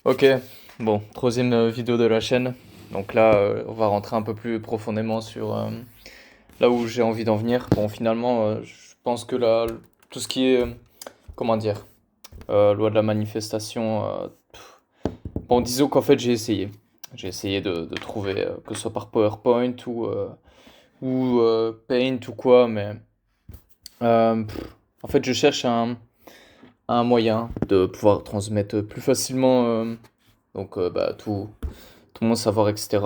Ok, bon, troisième vidéo de la chaîne. Donc là, on va rentrer un peu plus profondément sur là où j'ai envie d'en venir. Bon, finalement, je pense que là, tout ce qui est, comment dire, loi de la manifestation, bon, disons qu'en fait, j'ai essayé. J'ai essayé de trouver, que ce soit par PowerPoint ou Paint ou quoi, mais en fait, je cherche un moyen de pouvoir transmettre plus facilement bah, tout mon savoir, etc.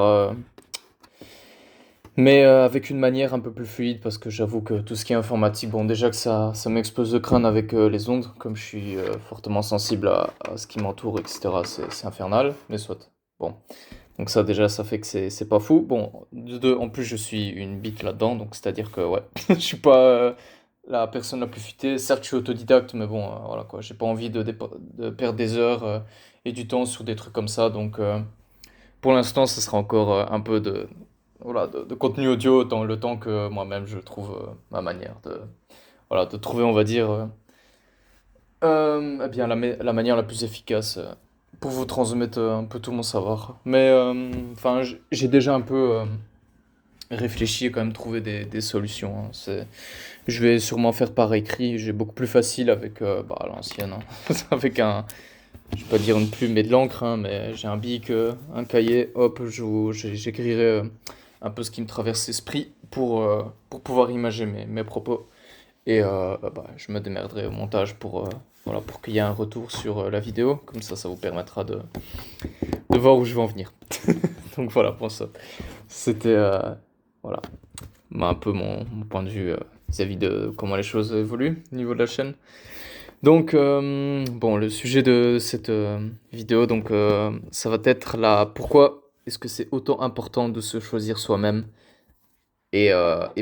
Mais avec une manière un peu plus fluide, parce que j'avoue que tout ce qui est informatique, bon, déjà que ça m'explose le crâne avec les ondes, comme je suis fortement sensible à ce qui m'entoure, etc., c'est infernal, mais soit. Bon, donc ça déjà, ça fait que c'est pas fou. Bon, de deux, en plus, je suis une bite là-dedans, donc c'est-à-dire que, ouais, je suis pas la personne la plus futée. Certes, je suis autodidacte, mais bon, voilà quoi, j'ai pas envie de perdre des heures et du temps sur des trucs comme ça, donc pour l'instant, ce sera encore un peu voilà, de contenu audio dans le temps que moi-même je trouve ma manière voilà, de trouver, on va dire, eh bien, la manière la plus efficace pour vous transmettre un peu tout mon savoir. Mais enfin, j'ai déjà un peu réfléchi et quand même trouvé des solutions, hein. Je vais sûrement faire par écrit. J'ai beaucoup plus facile avec bah, à l'ancienne, hein. Avec je vais pas dire une plume et de l'encre, hein, mais j'ai un bic, un cahier, hop, j'écrirai un peu ce qui me traverse l'esprit pour pouvoir imager mes propos. Et bah, je me démerderai au montage voilà, pour qu'il y ait un retour sur la vidéo. Comme ça vous permettra de voir où je veux en venir. Donc voilà, pour ça. C'était voilà, un peu mon point de vue vis-à-vis de comment les choses évoluent au niveau de la chaîne. Donc, bon, le sujet de cette vidéo, donc, ça va être pourquoi est-ce que c'est autant important de se choisir soi-même et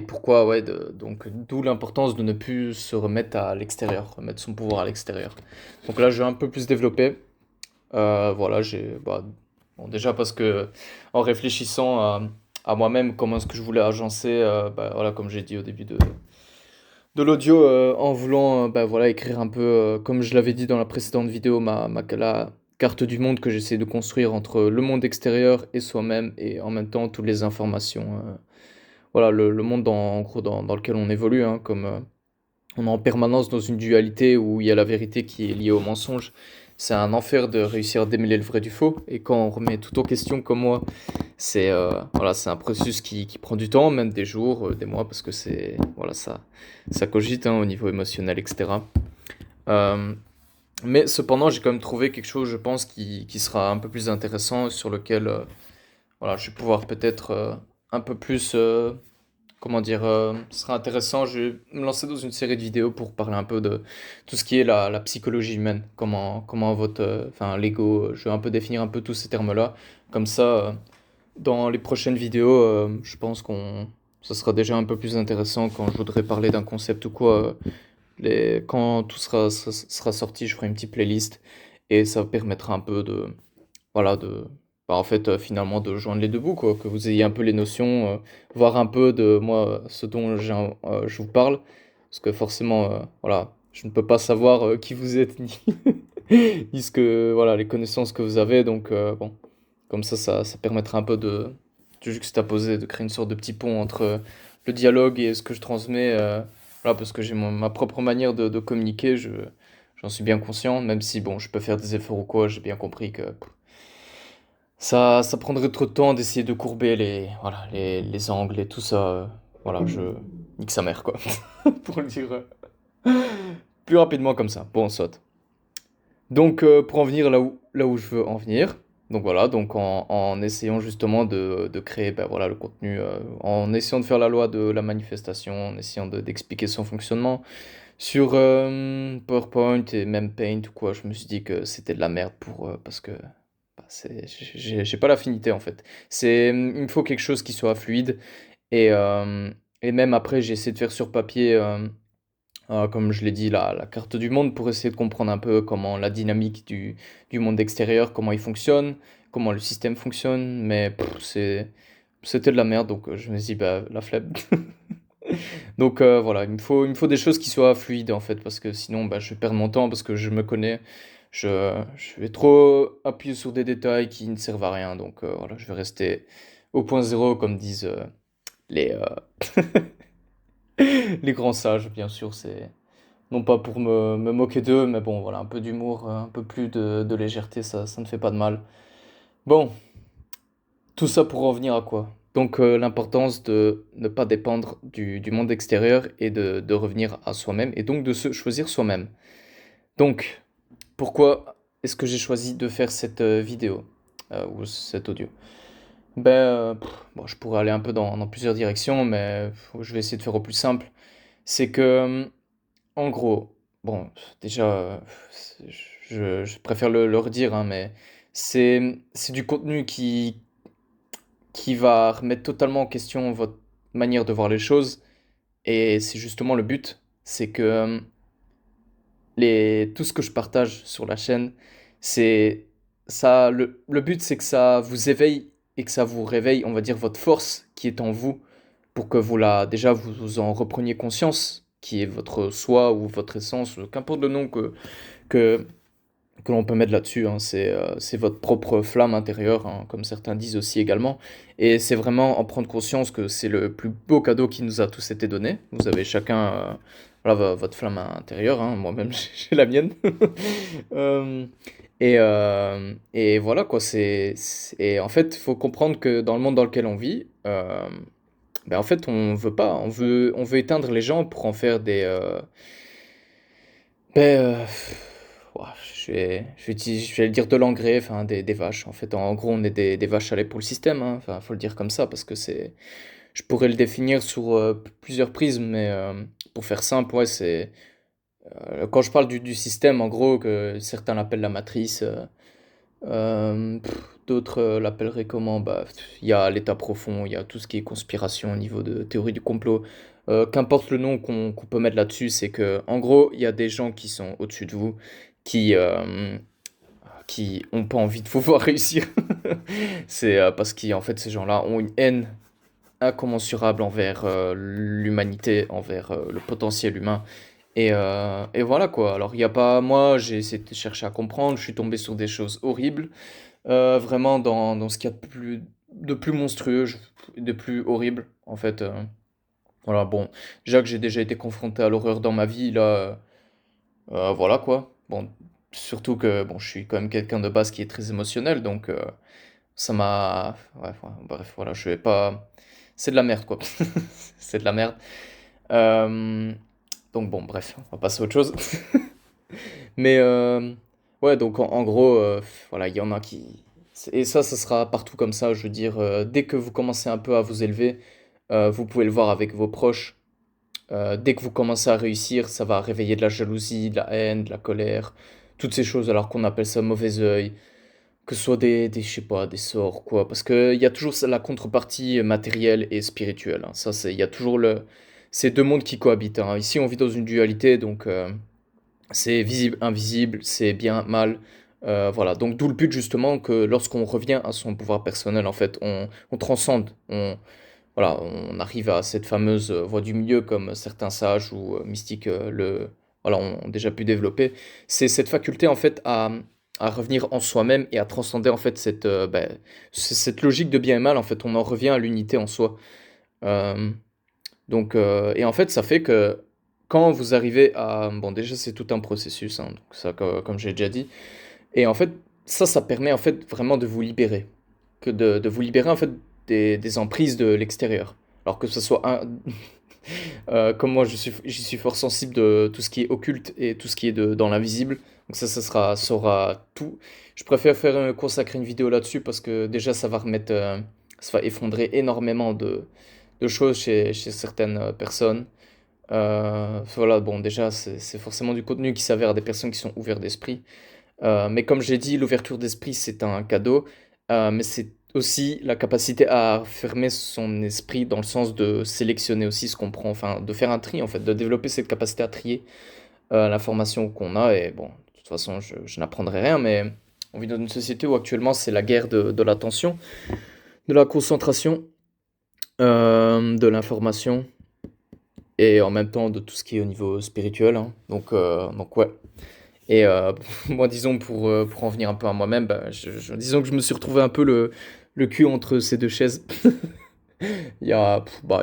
pourquoi, ouais, donc, d'où l'importance de ne plus se remettre à l'extérieur, remettre son pouvoir à l'extérieur. Donc là, je vais un peu plus développer. Voilà, bah, bon, déjà parce que en réfléchissant à moi-même, comment est-ce que je voulais agencer, bah, voilà, comme j'ai dit au début de l'audio en voulant bah, voilà, écrire un peu, comme je l'avais dit dans la précédente vidéo, la carte du monde que j'essaie de construire entre le monde extérieur et soi-même et en même temps toutes les informations. Voilà, le monde en gros dans lequel on évolue, hein, comme on est en permanence dans une dualité où il y a la vérité qui est liée au mensonge. C'est un enfer de réussir à démêler le vrai du faux. Et quand on remet tout en question comme moi, voilà, c'est un processus qui prend du temps, même des jours, des mois, parce que voilà, ça cogite hein, au niveau émotionnel, etc. Euh, mais cependant, j'ai quand même trouvé quelque chose, je pense, qui sera un peu plus intéressant, sur lequel voilà, je vais pouvoir peut-être un peu plus, comment dire, ce sera intéressant. Je vais me lancer dans une série de vidéos pour parler un peu de tout ce qui est la psychologie humaine, comment votre, enfin, l'ego, je vais un peu définir un peu tous ces termes-là. Comme ça, dans les prochaines vidéos, je pense ça sera déjà un peu plus intéressant quand je voudrais parler d'un concept ou quoi. Quand tout sera sorti, je ferai une petite playlist et ça permettra un peu voilà, bah, en fait, finalement, de joindre les deux bouts, quoi. Que vous ayez un peu les notions, voir un peu de moi, ce dont je vous parle. Parce que forcément, voilà, je ne peux pas savoir qui vous êtes ni voilà, les connaissances que vous avez. Donc, bon. Comme ça permettra un peu de juxtaposer, de créer une sorte de petit pont entre le dialogue et ce que je transmets. Voilà, parce que j'ai ma propre manière de communiquer, j'en suis bien conscient, même si bon, je peux faire des efforts ou quoi, j'ai bien compris que ça prendrait trop de temps d'essayer de courber voilà, les angles et tout ça. Voilà, je nique sa mère, quoi, pour le dire plus rapidement comme ça. Bon, on saute. Donc, pour en venir là où je veux en venir, donc voilà, donc en essayant justement de créer bah, voilà, le contenu, en essayant de faire la loi de la manifestation, en essayant d'expliquer son fonctionnement sur PowerPoint et même Paint ou quoi, je me suis dit que c'était de la merde parce que bah, j'ai pas l'affinité en fait. Il me faut quelque chose qui soit fluide et même après, j'ai essayé de faire sur papier. Comme je l'ai dit, la carte du monde pour essayer de comprendre un peu comment la dynamique du monde extérieur, comment il fonctionne, comment le système fonctionne, mais c'était de la merde, donc je me suis dit, bah, la flemme. Donc voilà, il me faut des choses qui soient fluides en fait, parce que sinon bah, je vais perdre mon temps, parce que je me connais, Je vais trop appuyer sur des détails qui ne servent à rien. Donc voilà, je vais rester au point zéro, comme disent les, les grands sages, bien sûr. C'est non pas pour me moquer d'eux, mais bon, voilà, un peu d'humour, un peu plus de légèreté, ça ne fait pas de mal. Bon, tout ça pour en venir à quoi? Donc l'importance de ne pas dépendre du monde extérieur et de revenir à soi-même et donc de se choisir soi-même. Donc, pourquoi est-ce que j'ai choisi de faire cette vidéo ou cet audio? Ben, bon, je pourrais aller un peu dans plusieurs directions, mais je vais essayer de faire au plus simple. C'est que, en gros, bon, déjà, je préfère le redire, hein, mais c'est du contenu qui va remettre totalement en question votre manière de voir les choses. Et c'est justement le but, c'est que tout ce que je partage sur la chaîne, c'est ça, le but c'est que ça vous éveille et que ça vous réveille, on va dire, votre force qui est en vous pour que déjà vous en repreniez conscience, qui est votre soi ou votre essence, qu'importe le nom que, que l'on peut mettre là-dessus, hein, c'est votre propre flamme intérieure, hein, comme certains disent aussi également. Et c'est vraiment en prendre conscience que c'est le plus beau cadeau qui nous a tous été donné. Vous avez chacun voilà, votre flamme intérieure, hein, moi-même j'ai la mienne. Euh, et voilà quoi, et en fait, il faut comprendre que dans le monde dans lequel on vit, ben en fait, on veut pas, on veut éteindre les gens pour en faire ben, ouah, je vais le dire de l'engrais, enfin des vaches. En fait, en gros, on est des vaches à lait pour le système, hein. Enfin, faut le dire comme ça parce que je pourrais le définir sur plusieurs prismes, mais pour faire simple, ouais, quand je parle du système, en gros, que certains l'appellent la matrice, d'autres l'appelleraient comment? Bah, il y a l'état profond, il y a tout ce qui est conspiration au niveau de théorie du complot. Qu'importe le nom qu'on peut mettre là-dessus, c'est que, en gros, il y a des gens qui sont au-dessus de vous, qui, euh, qui ont pas envie de vous voir réussir. C'est parce qu'en fait, ces gens-là ont une haine incommensurable envers l'humanité, envers le potentiel humain. Et voilà quoi. Alors, il y a pas. Moi, j'ai essayé de chercher à comprendre, je suis tombé sur des choses horribles. Vraiment dans ce qu'il y a de plus monstrueux, de plus horrible, en fait. Voilà, bon, déjà que j'ai déjà été confronté à l'horreur dans ma vie, là, voilà quoi. Bon, surtout que bon, je suis quand même quelqu'un de base qui est très émotionnel, donc ça m'a. Ouais, ouais, bref, voilà, je vais pas. C'est de la merde quoi. C'est de la merde. Euh, donc bon, bref, on va passer à autre chose. Mais ouais, donc en gros, voilà, il y en a qui. Et ça sera partout comme ça, je veux dire, dès que vous commencez un peu à vous élever, vous pouvez le voir avec vos proches. Dès que vous commencez à réussir, ça va réveiller de la jalousie, de la haine, de la colère, toutes ces choses, alors qu'on appelle ça mauvais œil, que ce soit je sais pas, des sorts, quoi. Parce qu'il y a toujours la contrepartie matérielle et spirituelle, hein. Ça, il y a toujours ces deux mondes qui cohabitent, hein. Ici, on vit dans une dualité, donc. C'est visible, invisible, c'est bien, mal. Voilà, donc d'où le but justement que lorsqu'on revient à son pouvoir personnel, en fait, on transcende, voilà, on arrive à cette fameuse voie du milieu comme certains sages ou mystiques voilà, ont déjà pu développer. C'est cette faculté en fait à revenir en soi-même et à transcender en fait cette logique de bien et mal. En fait, on en revient à l'unité en soi. Euh, donc, et en fait, ça fait que quand vous arrivez à... Bon, déjà, c'est tout un processus, hein, donc ça, comme j'ai déjà dit. Et en fait, ça permet en fait vraiment de vous libérer. De vous libérer en fait des emprises de l'extérieur. Alors que ce soit un... comme moi, j'y suis fort sensible de tout ce qui est occulte et tout ce qui est dans l'invisible. Donc ça aura tout. Je préfère consacrer une vidéo là-dessus parce que déjà, ça va effondrer énormément de choses chez certaines personnes. Voilà, bon, déjà, c'est forcément du contenu qui s'avère à des personnes qui sont ouvertes d'esprit. Mais comme j'ai dit, l'ouverture d'esprit, c'est un cadeau, mais c'est aussi la capacité à fermer son esprit dans le sens de sélectionner aussi ce qu'on prend, enfin, de faire un tri, en fait, de développer cette capacité à trier l'information qu'on a. Et bon, de toute façon, je n'apprendrai rien, mais on vit dans une société où actuellement, c'est la guerre de l'attention, de la concentration, de l'information et en même temps de tout ce qui est au niveau spirituel, hein. Donc ouais. Et moi, disons, pour en venir un peu à moi-même, bah, disons que je me suis retrouvé un peu le cul entre ces deux chaises. Il y a, bah,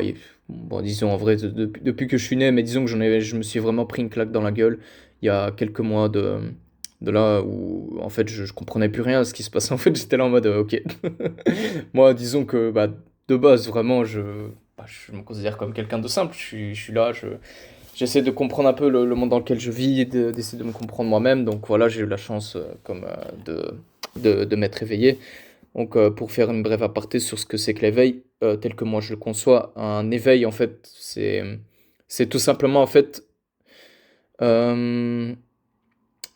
bon, disons en vrai, depuis que je suis né, mais disons que je me suis vraiment pris une claque dans la gueule il y a quelques mois de là où en fait je comprenais plus rien à ce qui se passait. En fait, j'étais là en mode ok. Moi, disons que bah, de base, vraiment, je me considère comme quelqu'un de simple. Je suis là, j'essaie de comprendre un peu le monde dans lequel je vis, d'essayer de me comprendre moi-même. Donc voilà, j'ai eu la chance comme de m'être éveillé. Donc, pour faire une brève aparté sur ce que c'est que l'éveil, tel que moi je le conçois, un éveil, en fait, c'est tout simplement, en fait, euh,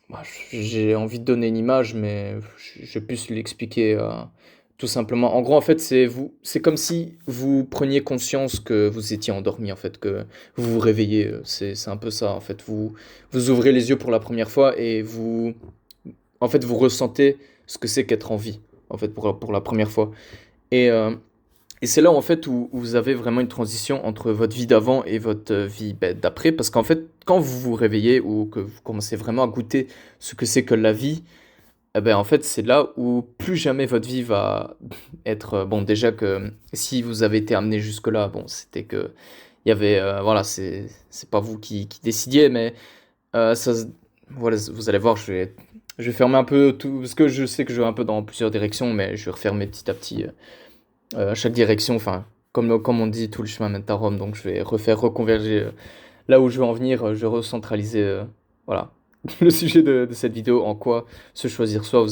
bah, j'ai envie de donner une image, mais je vais plus l'expliquer tout simplement. En gros, en fait, c'est comme si vous preniez conscience que vous étiez endormi, en fait, que vous vous réveillez. C'est un peu ça, en fait. Vous ouvrez les yeux pour la première fois et en fait, vous ressentez ce que c'est qu'être en vie, en fait, pour la première fois. Et, euh, et c'est là, en fait, où vous avez vraiment une transition entre votre vie d'avant et votre vie ben, d'après. Parce qu'en fait, quand vous vous réveillez ou que vous commencez vraiment à goûter ce que c'est que la vie, eh ben, en fait, c'est là où plus jamais votre vie va être... bon, déjà que si vous avez été amené jusque-là, bon, c'était que... Il y avait... voilà, c'est pas vous qui décidiez, mais ça, voilà, vous allez voir, je vais fermer un peu tout... Parce que je sais que je vais un peu dans plusieurs directions, mais je vais refermer petit à petit à chaque direction. Enfin, comme on dit, tout le chemin mène à Rome, donc je vais reconverger là où je veux en venir, je vais recentraliser, voilà, le sujet de cette vidéo, en quoi se choisir soi,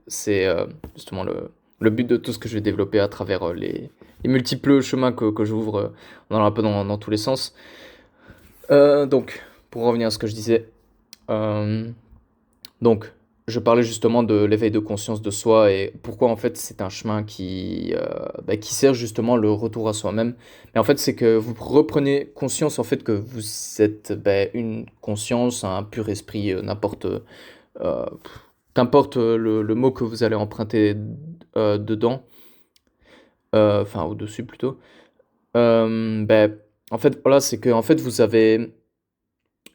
c'est justement le but de tout ce que je vais développer à travers les multiples chemins que j'ouvre un peu dans tous les sens. Donc, pour revenir à ce que je disais, euh, donc, je parlais justement de l'éveil de conscience de soi et pourquoi en fait c'est un chemin bah, qui sert justement le retour à soi-même. Mais en fait, c'est que vous reprenez conscience en fait que vous êtes bah, une conscience, un pur esprit, euh, qu'importe le mot que vous allez emprunter dedans, enfin au-dessus plutôt. Bah, en fait, voilà, c'est que en fait vous avez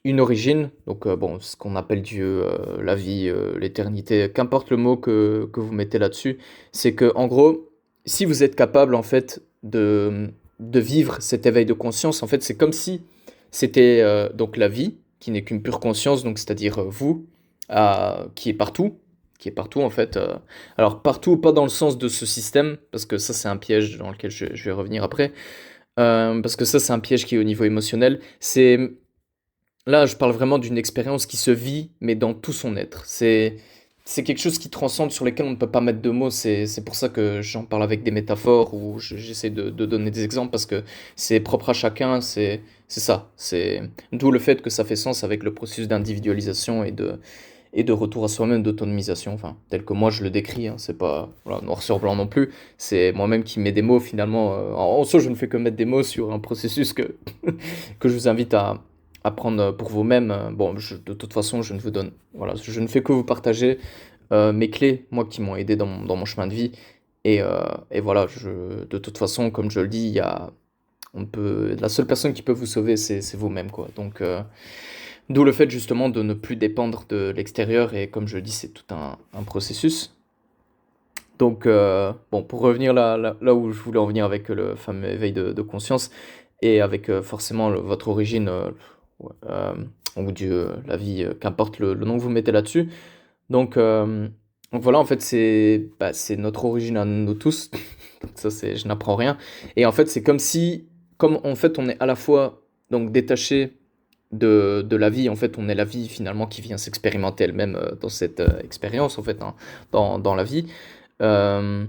une origine, donc bon, ce qu'on appelle Dieu, la vie, l'éternité, qu'importe le mot que vous mettez là-dessus, c'est que en gros, si vous êtes capable en fait de vivre cet éveil de conscience, en fait, c'est comme si c'était donc la vie, qui n'est qu'une pure conscience, donc c'est-à-dire vous, qui est partout en fait. Alors partout, pas dans le sens de ce système, parce que ça c'est un piège dans lequel je vais revenir après, parce que ça c'est un piège qui est au niveau émotionnel. Là, je parle vraiment d'une expérience qui se vit, mais dans tout son être. C'est quelque chose qui transcende, sur lequel on ne peut pas mettre de mots. C'est pour ça que j'en parle avec des métaphores ou j'essaie de donner des exemples parce que c'est propre à chacun. C'est ça. C'est d'où le fait que ça fait sens avec le processus d'individualisation et de retour à soi-même, d'autonomisation. Enfin, tel que moi je le décris. Hein. C'est pas voilà, noir sur blanc non plus. C'est moi-même qui mets des mots finalement. En soi, je ne fais que mettre des mots sur un processus que je vous invite à prendre pour vous-même. Bon, de toute façon, je ne vous donne, voilà, je ne fais que vous partager mes clés, moi, qui m'ont aidé dans mon chemin de vie. Et voilà, de toute façon, comme je le dis, la seule personne qui peut vous sauver, c'est vous-même, quoi. Donc, d'où le fait justement de ne plus dépendre de l'extérieur. Et comme je le dis, c'est tout un processus. Donc, bon, pour revenir là où je voulais en venir avec le fameux éveil de conscience et avec forcément votre origine, ouais, ou Dieu, la vie, qu'importe le nom que vous mettez là-dessus. Donc, donc voilà, en fait, c'est notre origine à nous tous. Donc ça, je n'apprends rien. Et en fait, c'est comme si, comme en fait, on est à la fois donc détaché de la vie. En fait, on est la vie finalement qui vient s'expérimenter elle-même dans cette expérience, en fait, hein, dans la vie. Euh,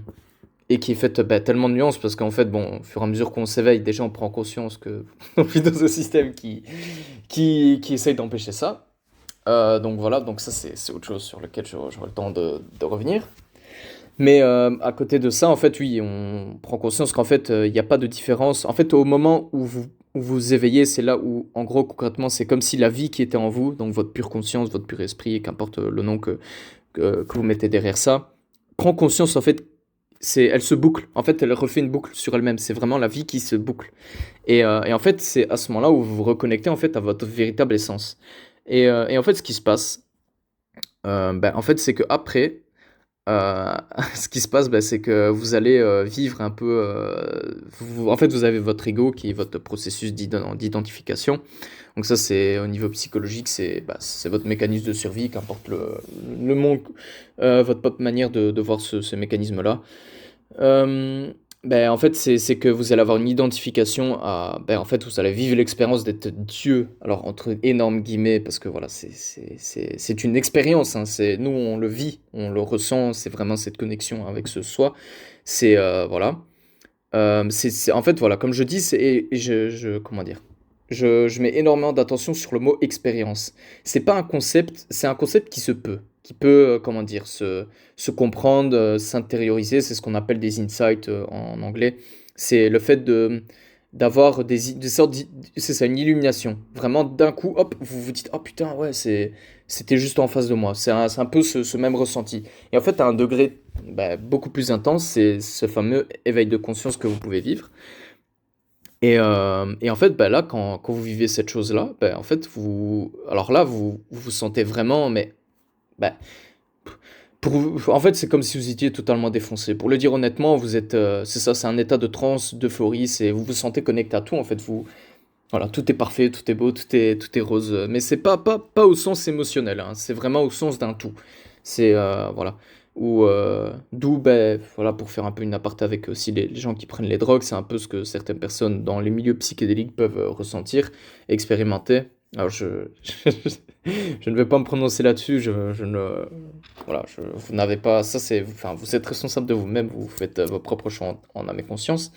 et qui est faite bah, tellement de nuances parce qu'en fait, bon, au fur et à mesure qu'on s'éveille, déjà on prend conscience que on vit dans un système qui essaye d'empêcher ça. Donc voilà, donc ça c'est autre chose sur lequel j'aurai le temps de revenir. Mais à côté de ça, en fait, oui, on prend conscience qu'en fait, il n'y a pas de différence. En fait, au moment où vous éveillez, c'est là où, en gros, concrètement, c'est comme si la vie qui était en vous, donc votre pure conscience, votre pur esprit, qu'importe le nom que vous mettez derrière ça, prend conscience, en fait, elle se boucle. En fait, elle refait une boucle sur elle-même. C'est vraiment la vie qui se boucle. Et en fait, c'est à ce moment-là où vous vous reconnectez, en fait, à votre véritable essence. Et en fait, ce qui se passe, En fait, c'est que après, Heu, ce qui se passe, c'est que vous allez, vivre un peu, en fait, vous avez votre ego qui est votre processus d'identification. Donc ça, c'est au niveau psychologique, c'est votre mécanisme de survie, qu'importe le monde, votre propre manière de voir ce mécanisme-là. En fait, c'est que vous allez avoir une identification à en fait, vous allez vivre l'expérience d'être Dieu, alors entre énormes guillemets, parce que voilà, c'est une expérience, hein, nous, on le vit, on le ressent, c'est vraiment cette connexion avec ce soi. Voilà. En fait, voilà, comme je dis, comment dire? Je mets énormément d'attention sur le mot expérience. C'est pas un concept, c'est un concept qui peut, comment dire? Se comprendre, s'intérioriser. C'est ce qu'on appelle des insights, en anglais. C'est le fait d'avoir des sortes c'est ça, une illumination. Vraiment, d'un coup, hop, vous vous dites: «Oh putain, ouais, c'était juste en face de moi». C'est un peu ce même ressenti. Et en fait, à un degré beaucoup plus intense, c'est ce fameux éveil de conscience que vous pouvez vivre. Et en fait, là, quand vous vivez cette chose-là, en fait, alors là, vous vous sentez vraiment, mais bah, en fait, c'est comme si vous étiez totalement défoncé. Pour le dire honnêtement, c'est ça, c'est un état de transe, d'euphorie, vous vous sentez connecté à tout, en fait, voilà, tout est parfait, tout est beau, tout est rose. Mais c'est pas au sens émotionnel, hein, c'est vraiment au sens d'un tout. Voilà. D'où, voilà, pour faire un peu une aparté avec aussi les gens qui prennent les drogues, c'est un peu ce que certaines personnes dans les milieux psychédéliques peuvent ressentir, expérimenter. Alors, je ne vais pas me prononcer là-dessus, je ne. Voilà, vous n'avez pas. Ça, enfin, vous êtes responsable de vous-même, vous faites vos propres choix en âme et conscience.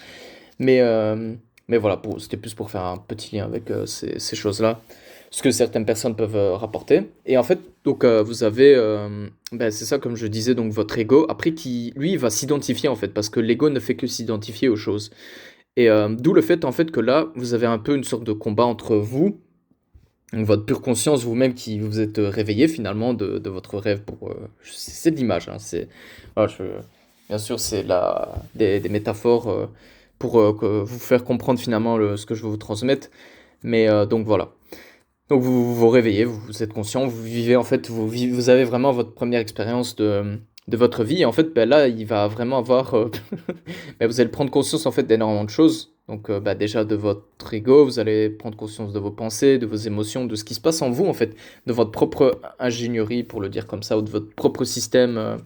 Mais, euh, mais voilà, c'était plus pour faire un petit lien avec ces choses-là, ce que certaines personnes peuvent rapporter. Et en fait, donc vous avez, c'est ça comme je disais, donc votre ego, après qui, lui, va s'identifier en fait, parce que l'ego ne fait que s'identifier aux choses. Et d'où le fait en fait que là, vous avez un peu une sorte de combat entre vous, donc votre pure conscience, vous-même qui vous êtes réveillé finalement de votre rêve pour... c'est de l'image, hein, voilà, bien sûr, c'est des métaphores pour vous faire comprendre finalement ce que je veux vous transmettre. Mais donc voilà. Donc vous vous réveillez, vous êtes conscient, vous vivez en fait, vous avez vraiment votre première expérience de votre vie. Et en fait, là, il va vraiment avoir, vous allez prendre conscience en fait d'énormément de choses. Donc déjà de votre ego, vous allez prendre conscience de vos pensées, de vos émotions, de ce qui se passe en vous en fait, de votre propre ingénierie pour le dire comme ça, ou de votre propre système,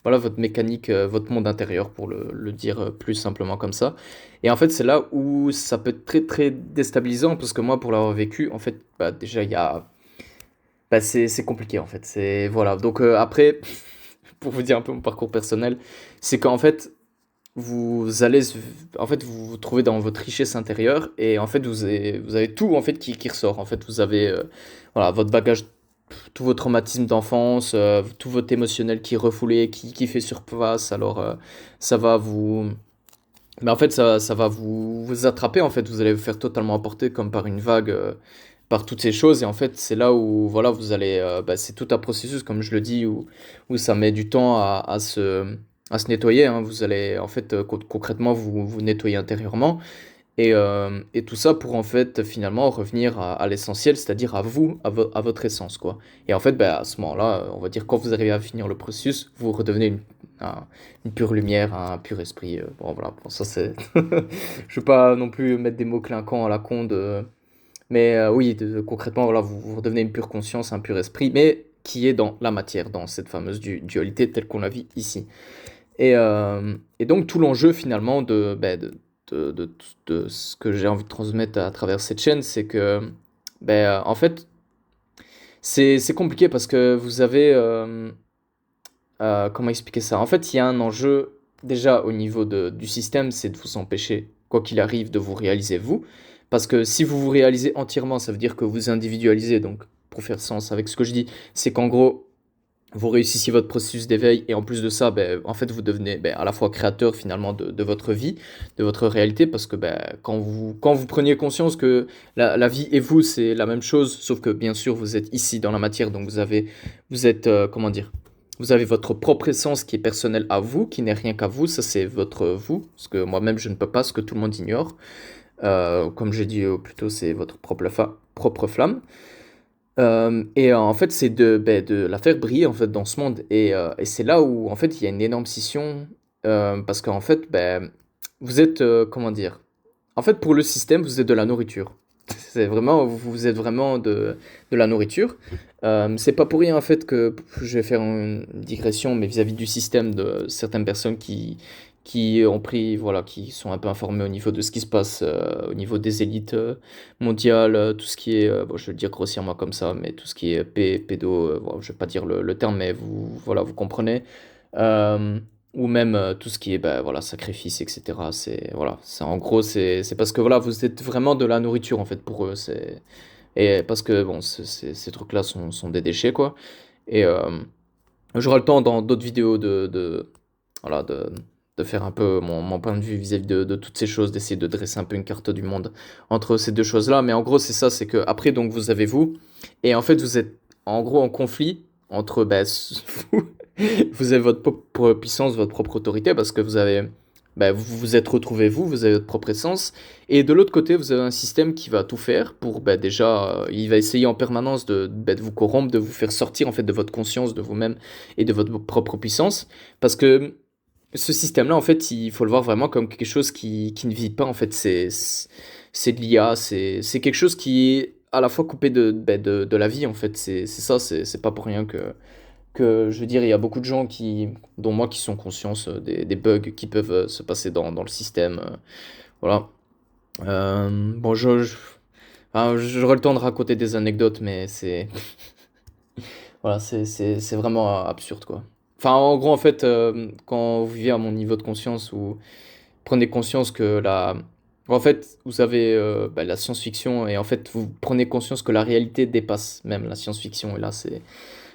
voilà, votre mécanique, votre monde intérieur pour le dire plus simplement comme ça. Et en fait, c'est là où ça peut être très très déstabilisant parce que moi, pour l'avoir vécu, en fait, déjà il y a, c'est compliqué en fait. C'est voilà. Donc après, pour vous dire un peu mon parcours personnel, c'est qu'en fait, en fait, vous vous trouvez dans votre richesse intérieure et en fait, vous avez tout en fait qui ressort. En fait, vous avez voilà, votre bagage, tous vos traumatismes d'enfance, tout votre émotionnel qui est refoulé, qui fait surface. Alors, ça va vous, en fait, ça va vous attraper. En fait, vous allez vous faire totalement emporter comme par une vague. Par toutes ces choses et en fait c'est là où voilà vous allez c'est tout un processus comme je le dis où ça met du temps à se nettoyer, hein. Vous allez en fait concrètement vous nettoyer intérieurement et tout ça pour en fait finalement revenir à l'essentiel, c'est-à-dire à vous, à votre essence quoi. Et en fait à ce moment-là on va dire quand vous arrivez à finir le processus vous redevenez une pure lumière, un pur esprit. Bon voilà, bon, ça c'est je veux pas non plus mettre des mots clinquants à la con mais oui, concrètement, voilà, vous redevenez une pure conscience, un pur esprit, mais qui est dans la matière, dans cette fameuse dualité telle qu'on la vit ici. Et donc tout l'enjeu finalement de ce que j'ai envie de transmettre à travers cette chaîne, c'est que, en fait, c'est compliqué parce que vous avez, comment expliquer ça? En fait, il y a un enjeu déjà au niveau du système, c'est de vous empêcher, quoi qu'il arrive, de vous réaliser vous. Parce que si vous vous réalisez entièrement, ça veut dire que vous individualisez. Donc, pour faire sens avec ce que je dis, c'est qu'en gros, vous réussissiez votre processus d'éveil et en plus de ça, en fait, vous devenez à la fois créateur finalement de votre vie, de votre réalité, parce que quand vous preniez conscience que la vie et vous, c'est la même chose, sauf que bien sûr, vous êtes ici dans la matière, donc vous êtes, comment dire, vous avez votre propre essence qui est personnelle à vous, qui n'est rien qu'à vous, ça c'est votre vous, ce que moi-même je ne peux pas, ce que tout le monde ignore. Comme j'ai dit plus tôt, c'est votre propre flamme. En fait, c'est de la faire briller en fait dans ce monde. Et c'est là où en fait il y a une énorme scission parce qu'en fait, vous êtes comment dire? En fait, pour le système, vous êtes de la nourriture. C'est vraiment, vous êtes vraiment de la nourriture. C'est pas pour rien en fait que je vais faire une digression, mais vis-à-vis du système de certaines personnes qui ont pris, voilà, qui sont un peu informées au niveau de ce qui se passe au niveau des élites mondiales, tout ce qui est, bon, je vais le dire grossièrement comme ça, mais tout ce qui est pédo, bon, je vais pas dire le terme, mais voilà, vous comprenez. Euh, ou même tout ce qui est voilà, sacrifice, etc. C'est voilà, c'est en gros c'est parce que voilà, vous êtes vraiment de la nourriture en fait pour eux. Et parce que bon, ces trucs-là sont des déchets quoi. Et j'aurai le temps dans d'autres vidéos voilà, de faire un peu mon point de vue vis-à-vis de toutes ces choses, d'essayer de dresser un peu une carte du monde entre ces deux choses-là. Mais en gros, c'est ça, c'est que après, donc, vous avez vous, et en fait, vous êtes en gros en conflit entre, vous, vous avez votre propre puissance, votre propre autorité, parce que vous avez, vous vous êtes retrouvé vous, vous avez votre propre essence, et de l'autre côté, vous avez un système qui va tout faire pour, déjà, il va essayer en permanence de vous corrompre, de vous faire sortir en fait de votre conscience, de vous-même et de votre propre puissance, parce que ce système-là, en fait, il faut le voir vraiment comme quelque chose qui ne vit pas, en fait. C'est de l'IA, c'est quelque chose qui est à la fois coupé de la vie, en fait. C'est ça, c'est pas pour rien que, je veux dire, il y a beaucoup de gens dont moi, qui sont conscients des bugs qui peuvent se passer dans le système. Voilà. Bon, enfin, j'aurai le temps de raconter des anecdotes, mais voilà, c'est vraiment absurde, quoi. Enfin, en gros, en fait, quand vous vivez à mon niveau de conscience, vous prenez conscience que en fait, vous avez la science-fiction et en fait, vous prenez conscience que la réalité dépasse même la science-fiction. Et là,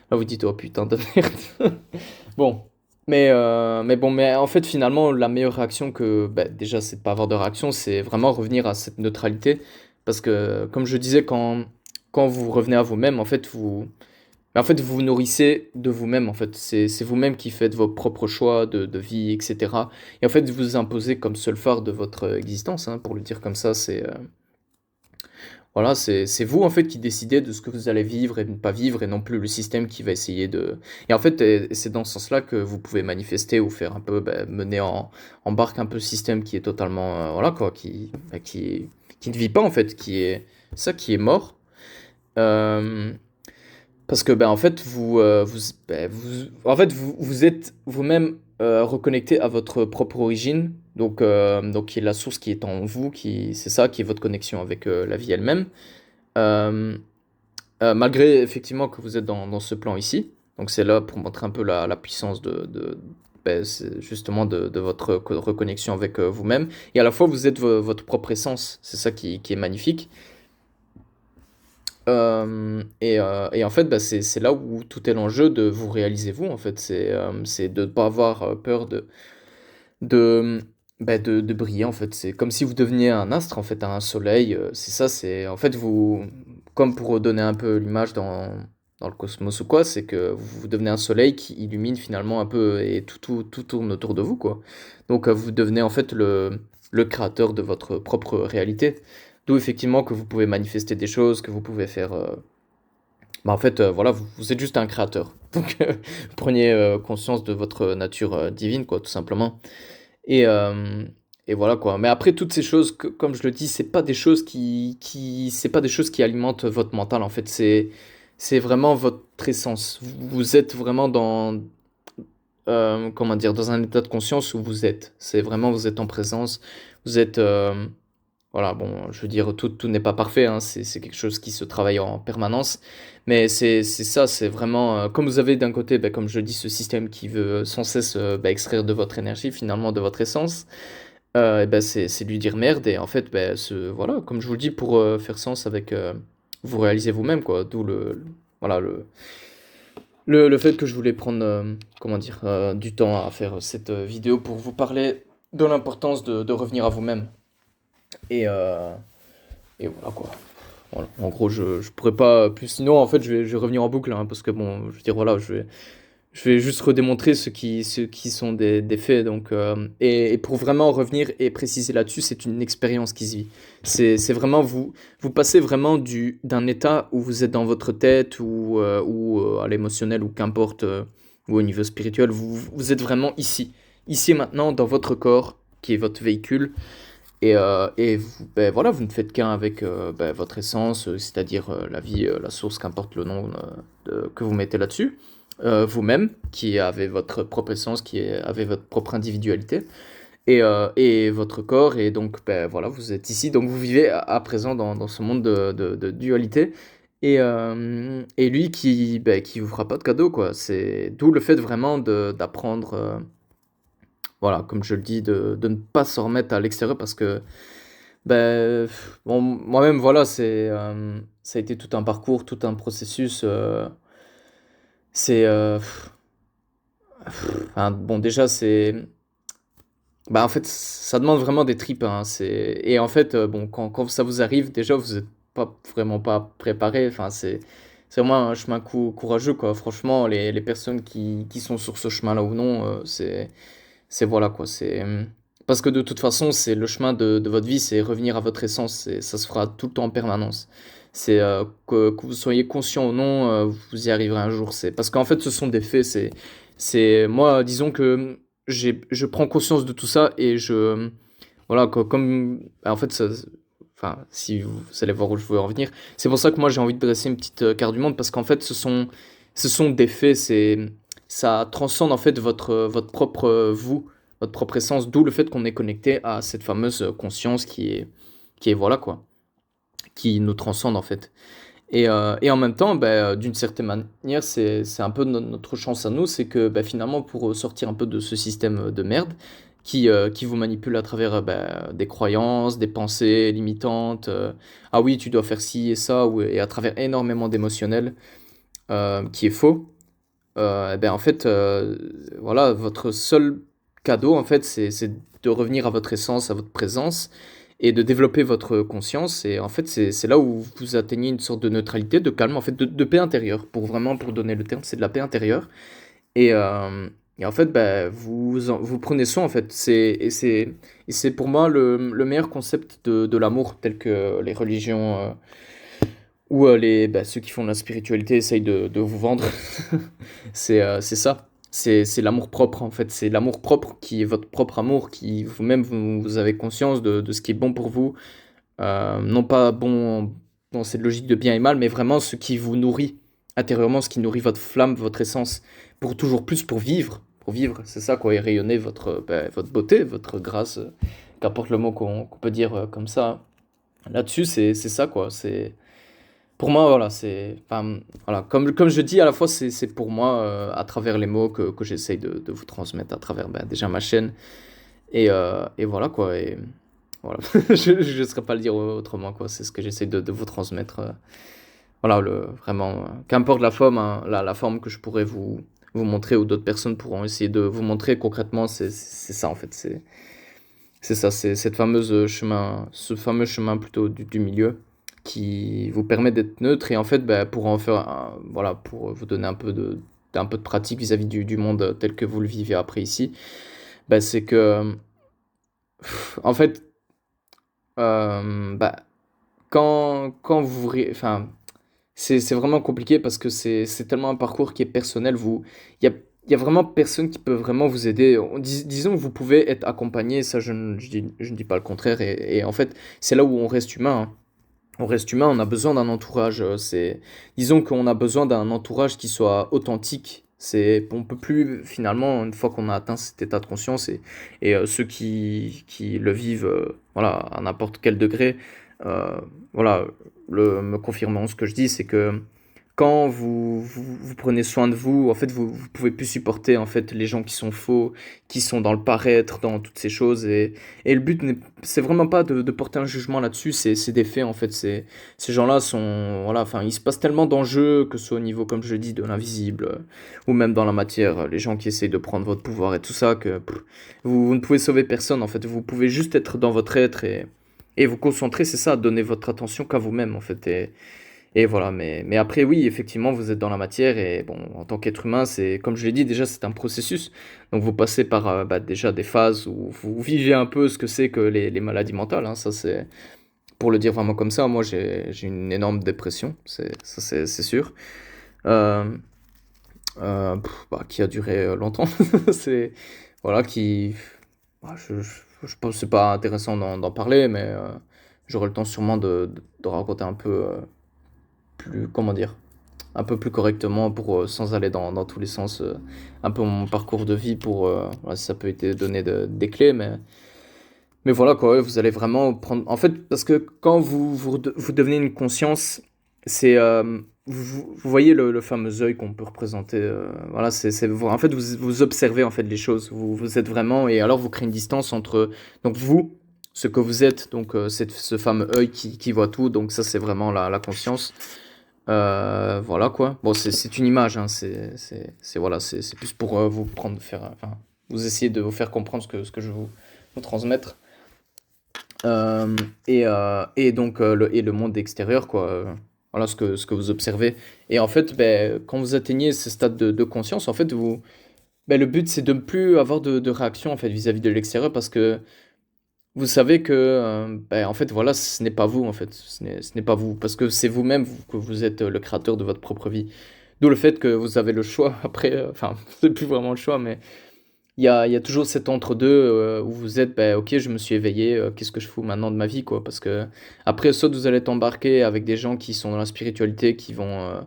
là, vous dites, oh putain de merde. Bon. Mais en fait, finalement, la meilleure réaction déjà, c'est de pas avoir de réaction, c'est vraiment revenir à cette neutralité. Parce que, comme je disais, quand vous revenez à vous-même, vous vous nourrissez de vous-même, en fait. C'est vous-même qui faites vos propres choix de vie, etc. Et en fait, vous vous imposez comme seul phare de votre existence, hein, pour le dire comme ça. Voilà, c'est vous, en fait, qui décidez de ce que vous allez vivre et ne pas vivre, et non plus le système qui va essayer de... Et en fait, c'est dans ce sens-là que vous pouvez manifester ou faire un peu, mener en barque un peu le système qui est totalement, voilà, quoi, qui ne vit pas, en fait, qui est mort. Euh, Parce que en fait vous êtes vous-même reconnecté à votre propre origine, donc qui est la source qui est en vous, qui c'est ça qui est votre connexion avec la vie elle-même. Euh, Malgré effectivement que vous êtes dans ce plan ici, donc c'est là pour montrer un peu la puissance c'est justement de votre reconnexion avec vous-même, et à la fois vous êtes votre propre essence, c'est ça qui est magnifique. Et en fait, c'est là où tout est l'enjeu de vous réaliser vous, en fait. C'est de ne pas avoir peur de, de briller, en fait. C'est comme si vous deveniez un astre, en fait, un soleil. C'est ça, c'est... En fait, comme pour donner un peu l'image dans le cosmos ou quoi, c'est que vous devenez un soleil qui illumine finalement un peu et tout tourne autour de vous, quoi. Donc, vous devenez, en fait, le créateur de votre propre réalité. D'où effectivement que vous pouvez manifester des choses, que vous pouvez faire. En fait, voilà, vous êtes juste un créateur. Donc, prenez conscience de votre nature divine, quoi, tout simplement. Et, euh, et voilà, quoi. Mais après, toutes ces choses, comme je le dis, c'est pas des choses c'est pas des choses qui alimentent votre mental, en fait. C'est vraiment votre essence. Vous êtes vraiment comment dire, dans un état de conscience où vous êtes. C'est vraiment, vous êtes en présence. Vous êtes. Voilà, bon, je veux dire, tout n'est pas parfait, hein, c'est quelque chose qui se travaille en permanence, mais c'est ça, c'est vraiment, comme vous avez d'un côté, comme je le dis, ce système qui veut sans cesse extraire de votre énergie, finalement, de votre essence, et c'est lui dire merde, et en fait, voilà, comme je vous le dis, pour faire sens avec, vous réalisez vous-même, quoi, d'où voilà, le fait que je voulais prendre, comment dire, du temps à faire cette vidéo pour vous parler de l'importance de revenir à vous-même. Et, euh, Et voilà quoi. Voilà. En gros, je pourrais pas plus. Sinon, en fait, je vais revenir en boucle, hein, parce que bon, je veux dire, voilà, Je vais juste redémontrer ce qui sont des faits. Donc, et pour vraiment revenir et préciser là-dessus, c'est une expérience qui se vit. C'est vraiment vous passez vraiment d'un état où vous êtes dans votre tête ou à l'émotionnel ou qu'importe, ou au niveau spirituel, vous êtes vraiment ici et maintenant dans votre corps qui est votre véhicule. Et vous, ben voilà, vous ne faites qu'un avec ben, votre essence, c'est-à-dire la vie, la source, qu'importe le nom que vous mettez là-dessus. Vous-même, qui avez votre propre essence, avez votre propre individualité, et votre corps. Et donc, ben voilà, vous êtes ici, donc vous vivez à présent dans ce monde de dualité. Et lui qui vous fera pas de cadeau, quoi. C'est d'où le fait vraiment d'apprendre. Voilà, comme je le dis, de ne pas s'en remettre à l'extérieur parce que, ben, bon, moi-même, voilà, ça a été tout un parcours, tout un processus. C'est, enfin, bon, déjà, bah, en fait, ça demande vraiment des tripes, hein. Et en fait, bon, quand ça vous arrive, déjà, vous êtes pas vraiment pas préparé. Enfin, c'est vraiment un chemin courageux, quoi. Franchement, les personnes qui sont sur ce chemin-là ou non, c'est voilà quoi, parce que de toute façon, c'est le chemin de votre vie, c'est revenir à votre essence, ça se fera tout le temps en permanence. C'est que vous soyez conscient ou non, vous y arriverez un jour. C'est parce qu'en fait, ce sont des faits. C'est moi, disons que je prends conscience de tout ça et voilà, comme en fait, enfin, si vous allez voir où je veux en venir, c'est pour ça que moi j'ai envie de dresser une petite carte du monde parce qu'en fait, ce sont des faits. Ça transcende en fait votre propre vous, votre propre essence, d'où le fait qu'on est connecté à cette fameuse conscience qui est voilà quoi, qui nous transcende en fait. Et en même temps, ben, d'une certaine manière, c'est un peu notre chance à nous, c'est que ben, finalement, pour sortir un peu de ce système de merde qui vous manipule à travers ben, des croyances, des pensées limitantes, ah oui, tu dois faire ci et ça, et à travers énormément d'émotionnel, qui est faux. Eh ben, en fait, voilà, votre seul cadeau, en fait, c'est de revenir à votre essence, à votre présence, et de développer votre conscience. Et en fait, c'est là où vous atteignez une sorte de neutralité, de calme, en fait, de paix intérieure, pour donner le terme, c'est de la paix intérieure. Et en fait, ben, vous prenez soin, en fait. Et c'est pour moi le meilleur concept de l'amour, tel que les religions ou bah, ceux qui font de la spiritualité essayent de vous vendre. C'est ça. C'est l'amour propre, en fait. C'est l'amour propre qui est votre propre amour, qui vous-même, vous avez conscience de ce qui est bon pour vous. Non pas bon dans cette logique de bien et mal, mais vraiment ce qui vous nourrit intérieurement, ce qui nourrit votre flamme, votre essence, pour toujours plus, pour vivre, c'est ça quoi, et rayonner votre beauté, votre grâce, qu'importe le mot qu'on peut dire comme ça. Là-dessus, c'est ça quoi, pour moi, voilà, enfin, voilà, comme je dis, à la fois, c'est pour moi, à travers les mots que j'essaye de vous transmettre, à travers ben, déjà ma chaîne, et voilà quoi, et voilà, je ne saurais pas le dire autrement quoi, c'est ce que j'essaye de vous transmettre. Voilà, vraiment, qu'importe la forme, hein, la forme que je pourrais vous montrer ou d'autres personnes pourront essayer de vous montrer concrètement, c'est ça en fait, c'est ça, c'est ce fameux chemin plutôt du milieu qui vous permet d'être neutre et en fait, bah, pour en faire, voilà, pour vous donner un peu de pratique vis-à-vis du monde tel que vous le vivez après ici, bah, c'est que, en fait, bah, quand enfin, c'est vraiment compliqué parce que c'est tellement un parcours qui est personnel. Il y a vraiment personne qui peut vraiment vous aider. Disons que vous pouvez être accompagné, ça je ne dis pas le contraire. Et en fait, c'est là où on reste humain, hein. On reste humain, on a besoin d'un entourage. Disons qu'on a besoin d'un entourage qui soit authentique. On peut plus finalement, une fois qu'on a atteint cet état de conscience et ceux qui le vivent, voilà, à n'importe quel degré, voilà, me confirmant ce que je dis, c'est que quand vous prenez soin de vous, en fait, vous pouvez plus supporter en fait les gens qui sont faux, qui sont dans le paraître, dans toutes ces choses. Et le but, c'est vraiment pas de porter un jugement là-dessus, c'est des faits en fait. Ces gens-là sont, voilà, enfin, il se passe tellement d'enjeux, que ce soit au niveau, comme je dis, de l'invisible, ou même dans la matière, les gens qui essayent de prendre votre pouvoir et tout ça, que vous ne pouvez sauver personne en fait. Vous pouvez juste être dans votre être et vous concentrer, c'est ça, donner votre attention qu'à vous-même en fait. Et voilà, mais après, oui, effectivement, vous êtes dans la matière et bon, en tant qu'être humain, c'est, comme je l'ai dit, déjà, c'est un processus. Donc, vous passez par bah, déjà des phases où vous vivez un peu ce que c'est que les maladies mentales. Hein. Ça, c'est, pour le dire vraiment comme ça, moi, j'ai une énorme dépression, c'est sûr. Euh, bah, qui a duré longtemps. C'est, voilà, qui, bah, je pense que c'est pas intéressant d'en parler, mais j'aurai le temps sûrement de raconter un peu plus, comment dire, un peu plus correctement pour sans aller dans tous les sens, un peu mon parcours de vie pour voilà, si ça peut être donné des clés, mais voilà quoi, ouais, vous allez vraiment prendre. En fait, parce que quand vous devenez une conscience, c'est vous voyez le fameux œil qu'on peut représenter. Voilà, en fait vous observez en fait les choses. Vous êtes vraiment et alors vous créez une distance entre donc vous, ce que vous êtes, donc ce fameux œil qui voit tout. Donc ça c'est vraiment la conscience. Voilà quoi. Bon, c'est une image, hein, voilà, c'est plus pour vous prendre, faire, enfin, vous essayer de vous faire comprendre ce que je veux vous transmettre. Et donc le monde extérieur, quoi. Voilà ce que vous observez. Et en fait, ben, quand vous atteignez ce stade de conscience, en fait, ben, le but c'est de ne plus avoir de réaction en fait vis-à-vis de l'extérieur parce que vous savez que, ben, en fait, voilà, ce n'est pas vous, en fait. Ce n'est pas vous. Parce que c'est vous-même que vous êtes le créateur de votre propre vie. D'où le fait que vous avez le choix. Après, enfin, c'est plus vraiment le choix, mais il y a toujours cet entre-deux où vous êtes, ben, ok, je me suis éveillé, qu'est-ce que je fous maintenant de ma vie, quoi. Parce que, après, soit vous allez t'embarquer avec des gens qui sont dans la spiritualité, qui vont,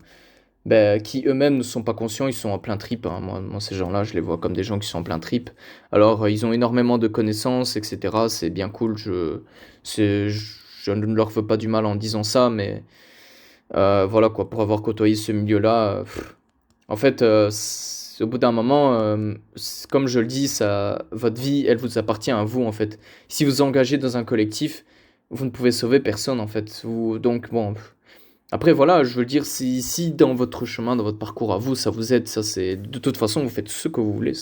ben, qui eux-mêmes ne sont pas conscients, ils sont en plein trip. Hein. Moi, ces gens-là, je les vois comme des gens qui sont en plein trip. Alors, ils ont énormément de connaissances, etc. C'est bien cool. Je ne leur veux pas du mal en disant ça, mais voilà quoi, pour avoir côtoyé ce milieu-là, en fait, au bout d'un moment, comme je le dis, ça, votre vie, elle vous appartient à vous en fait. Si vous vous engagez dans un collectif, vous ne pouvez sauver personne en fait. Donc bon. Après, voilà, je veux dire, si dans votre chemin, dans votre parcours à vous, ça vous aide, ça c'est. De toute façon, vous faites ce que vous voulez.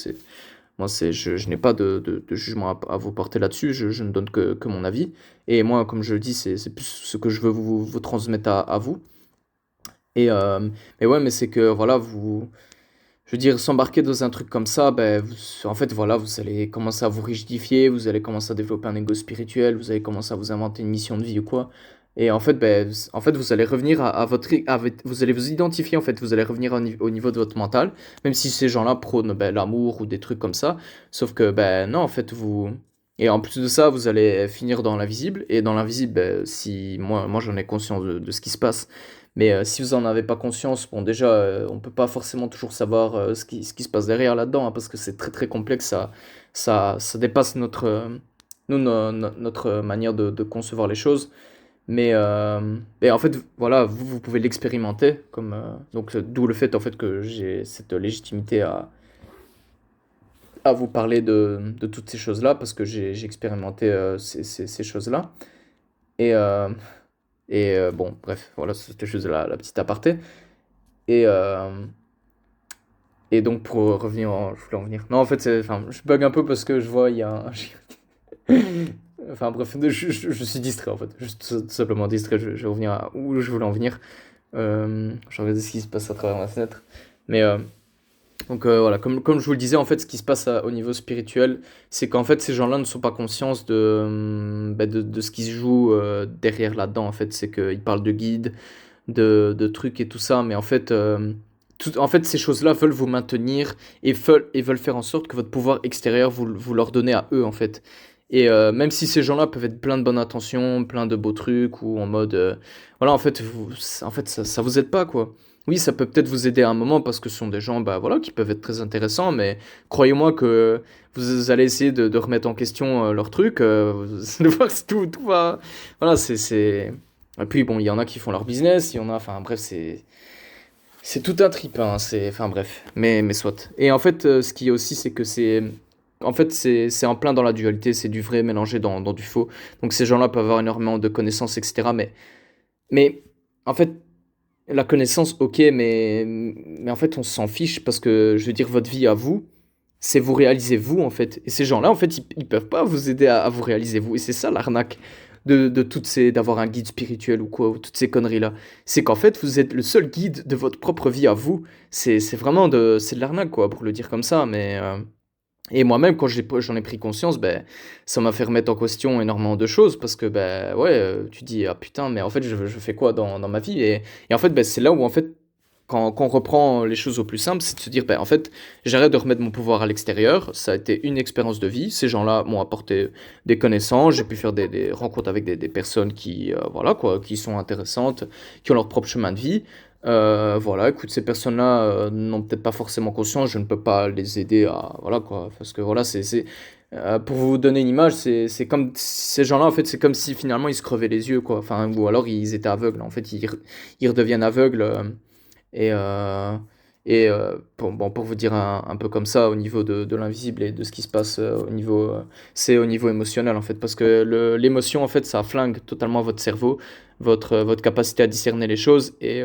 Moi, je n'ai pas de jugement à vous porter là-dessus, je ne donne que mon avis. Et moi, comme je le dis, c'est plus ce que je veux vous transmettre à vous. Et, mais ouais, mais c'est que, voilà, je veux dire, s'embarquer dans un truc comme ça, ben, en fait, voilà, vous allez commencer à vous rigidifier, vous allez commencer à développer un ego spirituel, vous allez commencer à vous inventer une mission de vie ou quoi. Et en fait, ben, en fait, vous allez revenir vous allez vous identifier, en fait, vous allez revenir au niveau de votre mental, même si ces gens-là prônent ben, l'amour ou des trucs comme ça. Sauf que, ben, non, en fait, Et en plus de ça, vous allez finir dans l'invisible. Et dans l'invisible, ben, si moi j'en ai conscience de ce qui se passe. Mais si vous en avez pas conscience, bon déjà, on peut pas forcément toujours savoir ce qui se passe derrière là-dedans, hein, parce que c'est très très complexe, ça dépasse notre manière de concevoir les choses. Et en fait, voilà, vous pouvez l'expérimenter, donc d'où le fait en fait que j'ai cette légitimité à vous parler de toutes ces choses-là, parce que j'ai expérimenté ces choses-là. Et, bon, bref, voilà, c'était juste la petite aparté. Et, et donc, pour revenir, je voulais en venir. Non, en fait, enfin, je bug un peu parce que je vois, il y a un. Enfin, bref, je suis distrait, en fait. Juste tout simplement distrait. Je vais revenir à où je voulais en venir. Je regarde ce qui se passe à travers ma fenêtre. Mais, donc, voilà, comme je vous le disais, en fait, ce qui se passe au niveau spirituel, c'est qu'en fait, ces gens-là ne sont pas conscients de ce qui se joue derrière là-dedans. En fait, c'est qu'ils parlent de guides, de trucs et tout ça, mais en fait, en fait ces choses-là veulent vous maintenir et veulent faire en sorte que votre pouvoir extérieur, vous leur donnez à eux, en fait. Et même si ces gens-là peuvent être plein de bonnes intentions, plein de beaux trucs, ou en mode, voilà, en fait, ça vous aide pas, quoi. Oui, ça peut peut-être vous aider à un moment parce que ce sont des gens, bah voilà, qui peuvent être très intéressants, mais croyez-moi que vous allez essayer de remettre en question leur truc, vous allez voir que tout va, voilà, et puis bon, il y en a qui font leur business, il y en a, enfin bref, c'est tout un trip, hein, enfin bref, mais soit. Et en fait, ce qui est aussi, c'est que en fait, c'est en plein dans la dualité, c'est du vrai mélangé dans du faux. Donc ces gens-là peuvent avoir énormément de connaissances, etc. Mais en fait, la connaissance, ok, mais en fait, on s'en fiche parce que, je veux dire, votre vie à vous, c'est vous réaliser vous, en fait. Et ces gens-là, en fait, ils peuvent pas vous aider à vous réaliser vous. Et c'est ça l'arnaque. de toutes ces, d'avoir un guide spirituel ou quoi, ou toutes ces conneries-là. C'est qu'en fait, vous êtes le seul guide de votre propre vie à vous. C'est vraiment c'est de l'arnaque, quoi, pour le dire comme ça, et moi-même, quand j'en ai pris conscience, ben, ça m'a fait remettre en question énormément de choses parce que, ben, ouais, tu dis, ah putain, mais en fait, je fais quoi dans ma vie? Et en fait, ben, c'est là où, en fait, quand on reprend les choses au plus simple, c'est de se dire, ben, en fait, j'arrête de remettre mon pouvoir à l'extérieur. Ça a été une expérience de vie. Ces gens-là m'ont apporté des connaissances. J'ai pu faire des rencontres avec des personnes qui, voilà, quoi, qui sont intéressantes, qui ont leur propre chemin de vie. Voilà, écoute, ces personnes-là n'ont peut-être pas forcément conscience, je ne peux pas les aider à, voilà quoi, parce que voilà, pour vous donner une image, c'est comme ces gens-là, en fait, c'est comme si finalement ils se crevaient les yeux, quoi, enfin, ou alors ils étaient aveugles, en fait, ils redeviennent aveugles, et, euh, pour vous dire un peu comme ça, au niveau de l'invisible et de ce qui se passe c'est au niveau émotionnel, en fait, parce que l'émotion, en fait, ça flingue totalement votre cerveau, votre capacité à discerner les choses, et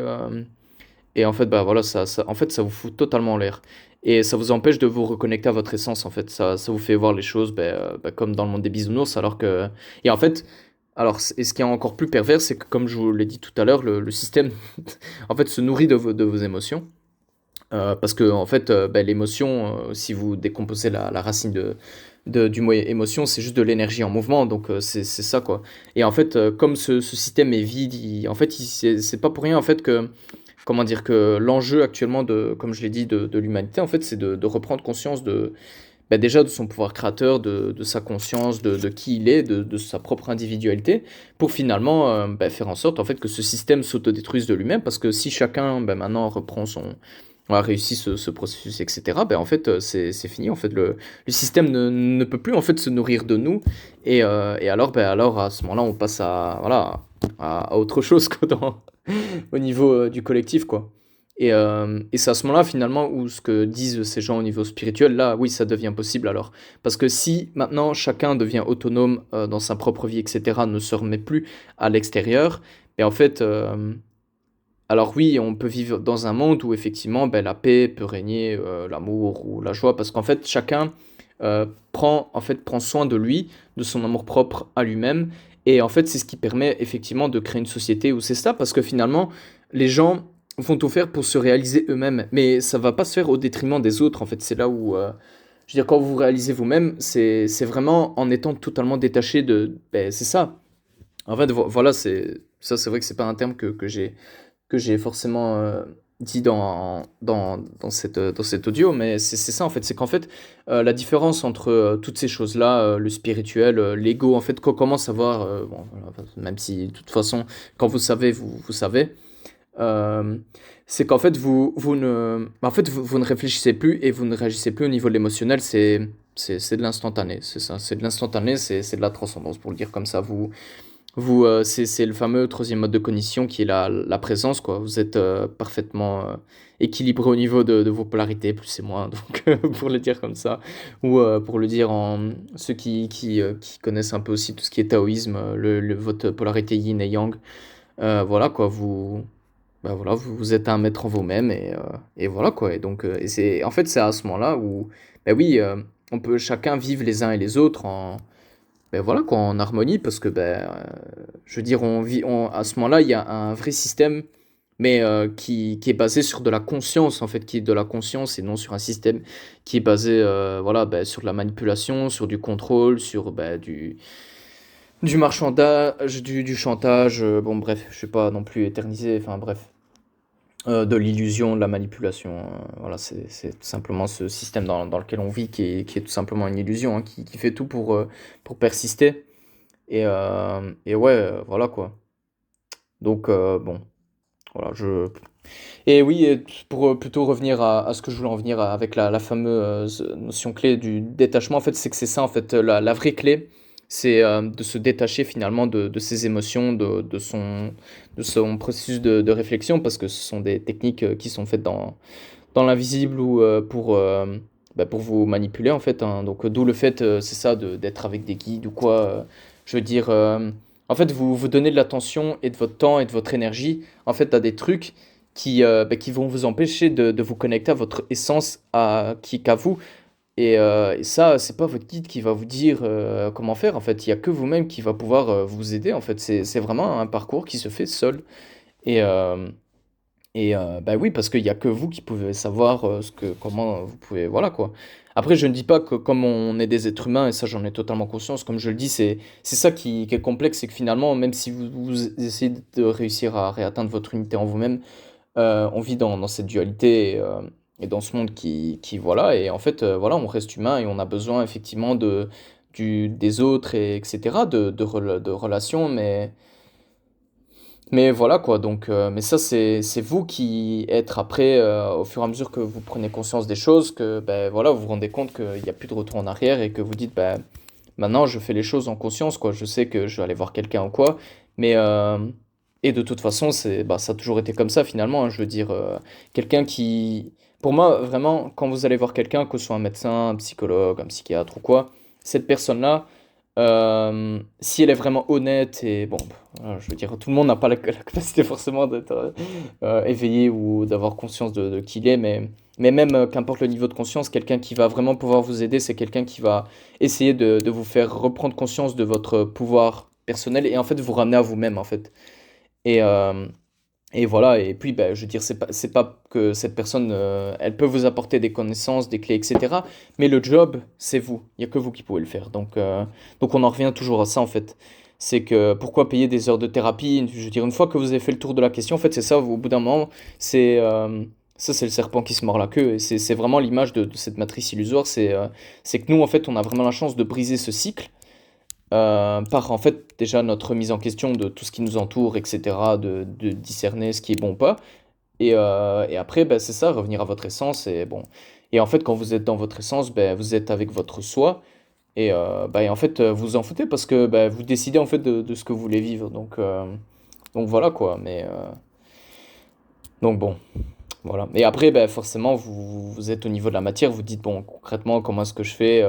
en fait, bah voilà, en fait, ça vous fout totalement en l'air. Et ça vous empêche de vous reconnecter à votre essence, en fait. Ça vous fait voir les choses comme dans le monde des bisounours, alors que... Et en fait, et ce qui est encore plus pervers, c'est que, comme je vous l'ai dit tout à l'heure, le système, en fait, se nourrit de vos émotions. Parce que, en fait, l'émotion, si vous décomposez la racine du mot émotion, c'est juste de l'énergie en mouvement, donc c'est ça, quoi. Et en fait, comme ce système est vide, en fait, c'est pas pour rien, en fait, que comment dire que l'enjeu actuellement comme je l'ai dit, de l'humanité, en fait, c'est de reprendre conscience déjà de son pouvoir créateur, de sa conscience, de qui il est, de sa propre individualité, pour finalement faire en sorte en fait que ce système s'autodétruise de lui-même, parce que si chacun maintenant a réussi ce processus, etc., en fait, c'est fini. En fait, le système ne peut plus en fait se nourrir de nous, et alors à ce moment-là, on passe à voilà à autre chose quoi, au niveau du collectif, quoi. Et c'est à ce moment-là, finalement, où ce que disent ces gens au niveau spirituel, là, oui, ça devient possible alors. Parce que si maintenant chacun devient autonome dans sa propre vie, etc., ne se remet plus à l'extérieur, et en fait, alors oui, on peut vivre dans un monde où effectivement la paix peut régner, l'amour ou la joie, parce qu'en fait, chacun prend soin de lui, de son amour-propre à lui-même, et en fait, c'est ce qui permet effectivement de créer une société où c'est ça, parce que finalement, les gens vont tout faire pour se réaliser eux-mêmes, mais ça va pas se faire au détriment des autres, en fait, c'est là où, je veux dire, quand vous vous réalisez vous-même, c'est vraiment en étant totalement détaché c'est ça. En fait, voilà, c'est vrai que c'est pas un terme que j'ai forcément dit dans cet audio, mais c'est ça en fait, c'est qu'en fait la différence entre toutes ces choses-là, le spirituel, l'ego, en fait, qu'on commence à voir, bon, voilà, même si de toute façon, quand vous savez, vous savez, euh, c'est qu'en fait vous ne réfléchissez plus et vous ne réagissez plus au niveau de l'émotionnel, c'est de l'instantané, c'est ça, c'est de l'instantané, c'est de la transcendance pour le dire comme ça. C'est le fameux troisième mode de cognition qui est la présence, quoi. Vous êtes parfaitement équilibré au niveau de vos polarités, plus et moins, donc pour le dire comme ça. Ou pour le dire en ceux qui connaissent un peu aussi tout ce qui est taoïsme, votre polarité yin et yang. Voilà, quoi, voilà, vous êtes un maître en vous-même, et voilà, quoi. Et donc, en fait, c'est à ce moment-là où, oui, on peut chacun vivre les uns et les autres voilà quoi, en harmonie, parce que je veux dire, à ce moment-là, il y a un vrai système, mais qui est basé sur de la conscience, en fait, qui est de la conscience et non sur un système qui est basé voilà, sur de la manipulation, sur du contrôle, sur du marchandage, du chantage, bon bref, je vais pas non plus éterniser, enfin bref, de l'illusion, de la manipulation. Voilà, c'est tout simplement ce système dans lequel on vit qui est tout simplement une illusion, hein, qui fait tout pour persister. Et ouais, voilà quoi. Donc, bon, voilà, Et oui, et pour plutôt revenir à ce que je voulais en venir avec la fameuse notion clé du détachement, en fait, c'est que c'est ça, en fait, la vraie clé, c'est de se détacher finalement de ses émotions, de son processus de réflexion, parce que ce sont des techniques qui sont faites dans l'invisible ou pour vous manipuler, en fait, hein. Donc, d'où le fait, c'est ça, d'être avec des guides ou quoi. Je veux dire, en fait, vous donnez de l'attention et de votre temps et de votre énergie, en fait, à des trucs qui vont vous empêcher de vous connecter à votre essence, qu'à vous. Et ça, c'est pas votre guide qui va vous dire comment faire. En fait, il y a que vous-même qui va pouvoir vous aider. En fait, c'est vraiment un parcours qui se fait seul. Et, euh, bah oui, parce qu'il y a que vous qui pouvez savoir comment vous pouvez, voilà quoi. Après, je ne dis pas que comme on est des êtres humains, et ça j'en ai totalement conscience, comme je le dis, c'est ça qui est complexe, c'est que finalement, même si vous essayez de réussir à réatteindre votre unité en vous-même, on vit dans cette dualité et dans ce monde voilà, et en fait, voilà, on reste humain et on a besoin effectivement des autres, et etc., de relations, mais voilà quoi, donc, mais ça, c'est vous qui êtes après, au fur et à mesure que vous prenez conscience des choses, que ben, voilà, vous vous rendez compte qu'il n'y a plus de retour en arrière et que vous dites, ben, maintenant je fais les choses en conscience, quoi. Je sais que je vais aller voir quelqu'un ou quoi, mais, et de toute façon, bah, ça a toujours été comme ça finalement, hein. Je veux dire, quelqu'un qui. Pour moi, vraiment, quand vous allez voir quelqu'un, que ce soit un médecin, un psychologue, un psychiatre ou quoi, cette personne-là, si elle est vraiment honnête et bon, voilà, je veux dire, tout le monde n'a pas la capacité forcément d'être éveillé ou d'avoir conscience de qui il est, mais même qu'importe le niveau de conscience, quelqu'un qui va vraiment pouvoir vous aider, c'est quelqu'un qui va essayer de vous faire reprendre conscience de votre pouvoir personnel et en fait vous ramener à vous-même en fait. Et, euh, et voilà, et puis ben, je veux dire, c'est pas que cette personne, elle peut vous apporter des connaissances, des clés, etc. Mais le job, c'est vous. Il n'y a que vous qui pouvez le faire. Donc on en revient toujours à ça en fait. C'est que pourquoi payer des heures de thérapie? Je veux dire, une fois que vous avez fait le tour de la question, en fait, c'est ça, au bout d'un moment, ça, c'est le serpent qui se mord la queue. Et c'est vraiment l'image de cette matrice illusoire. C'est que nous, en fait, on a vraiment la chance de briser ce cycle par en fait déjà notre mise en question de tout ce qui nous entoure, etc., de discerner ce qui est bon ou pas. Et après, ben, c'est ça, revenir à votre essence. Et bon. Et en fait, quand vous êtes dans votre essence, ben, vous êtes avec votre soi. Et en fait, vous en foutez parce que ben, vous décidez en fait de ce que vous voulez vivre. Donc voilà quoi. Donc bon, voilà. Et après, ben, forcément, vous êtes au niveau de la matière. Vous dites, bon, concrètement, comment est-ce que je fais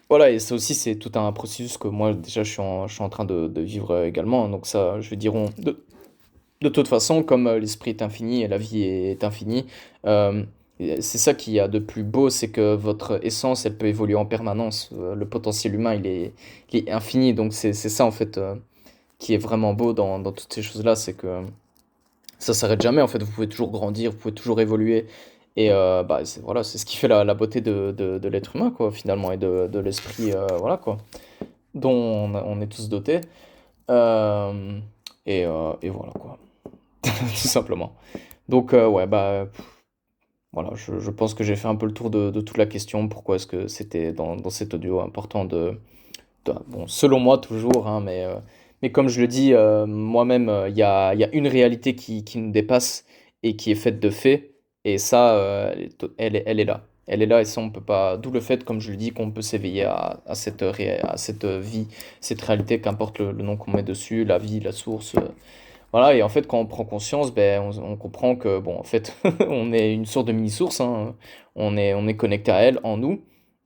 voilà, et ça aussi, c'est tout un processus que moi, déjà, je suis en train de vivre également, hein. Donc ça, je veux dire, de toute façon, comme l'esprit est infini et la vie est infinie, euh, et c'est ça qu'il y a de plus beau, c'est que votre essence, elle peut évoluer en permanence. Le potentiel humain, il est infini. Donc c'est ça, en fait, qui est vraiment beau dans toutes ces choses-là, c'est que ça s'arrête jamais, en fait. Vous pouvez toujours grandir, vous pouvez toujours évoluer. Et bah, voilà, c'est ce qui fait la beauté de l'être humain, quoi, finalement, et de l'esprit, voilà, quoi, dont on est tous dotés. Euh, et voilà, quoi, tout simplement. Donc, ouais, bah, voilà, je pense que j'ai fait un peu le tour de toute la question. Pourquoi est-ce que c'était dans cet audio important bon, selon moi toujours, hein, mais comme je le dis moi-même, il y a une réalité qui nous dépasse et qui est faite de faits, et ça, elle est là. Elle est là, et ça, on peut pas. D'où le fait, comme je le dis, qu'on peut s'éveiller à cette vie, cette réalité, qu'importe le nom qu'on met dessus, la vie, la source. Voilà, et en fait, quand on prend conscience, ben, on comprend que, bon, en fait, on est une sorte de mini-source, hein. On est connecté à elle, en nous.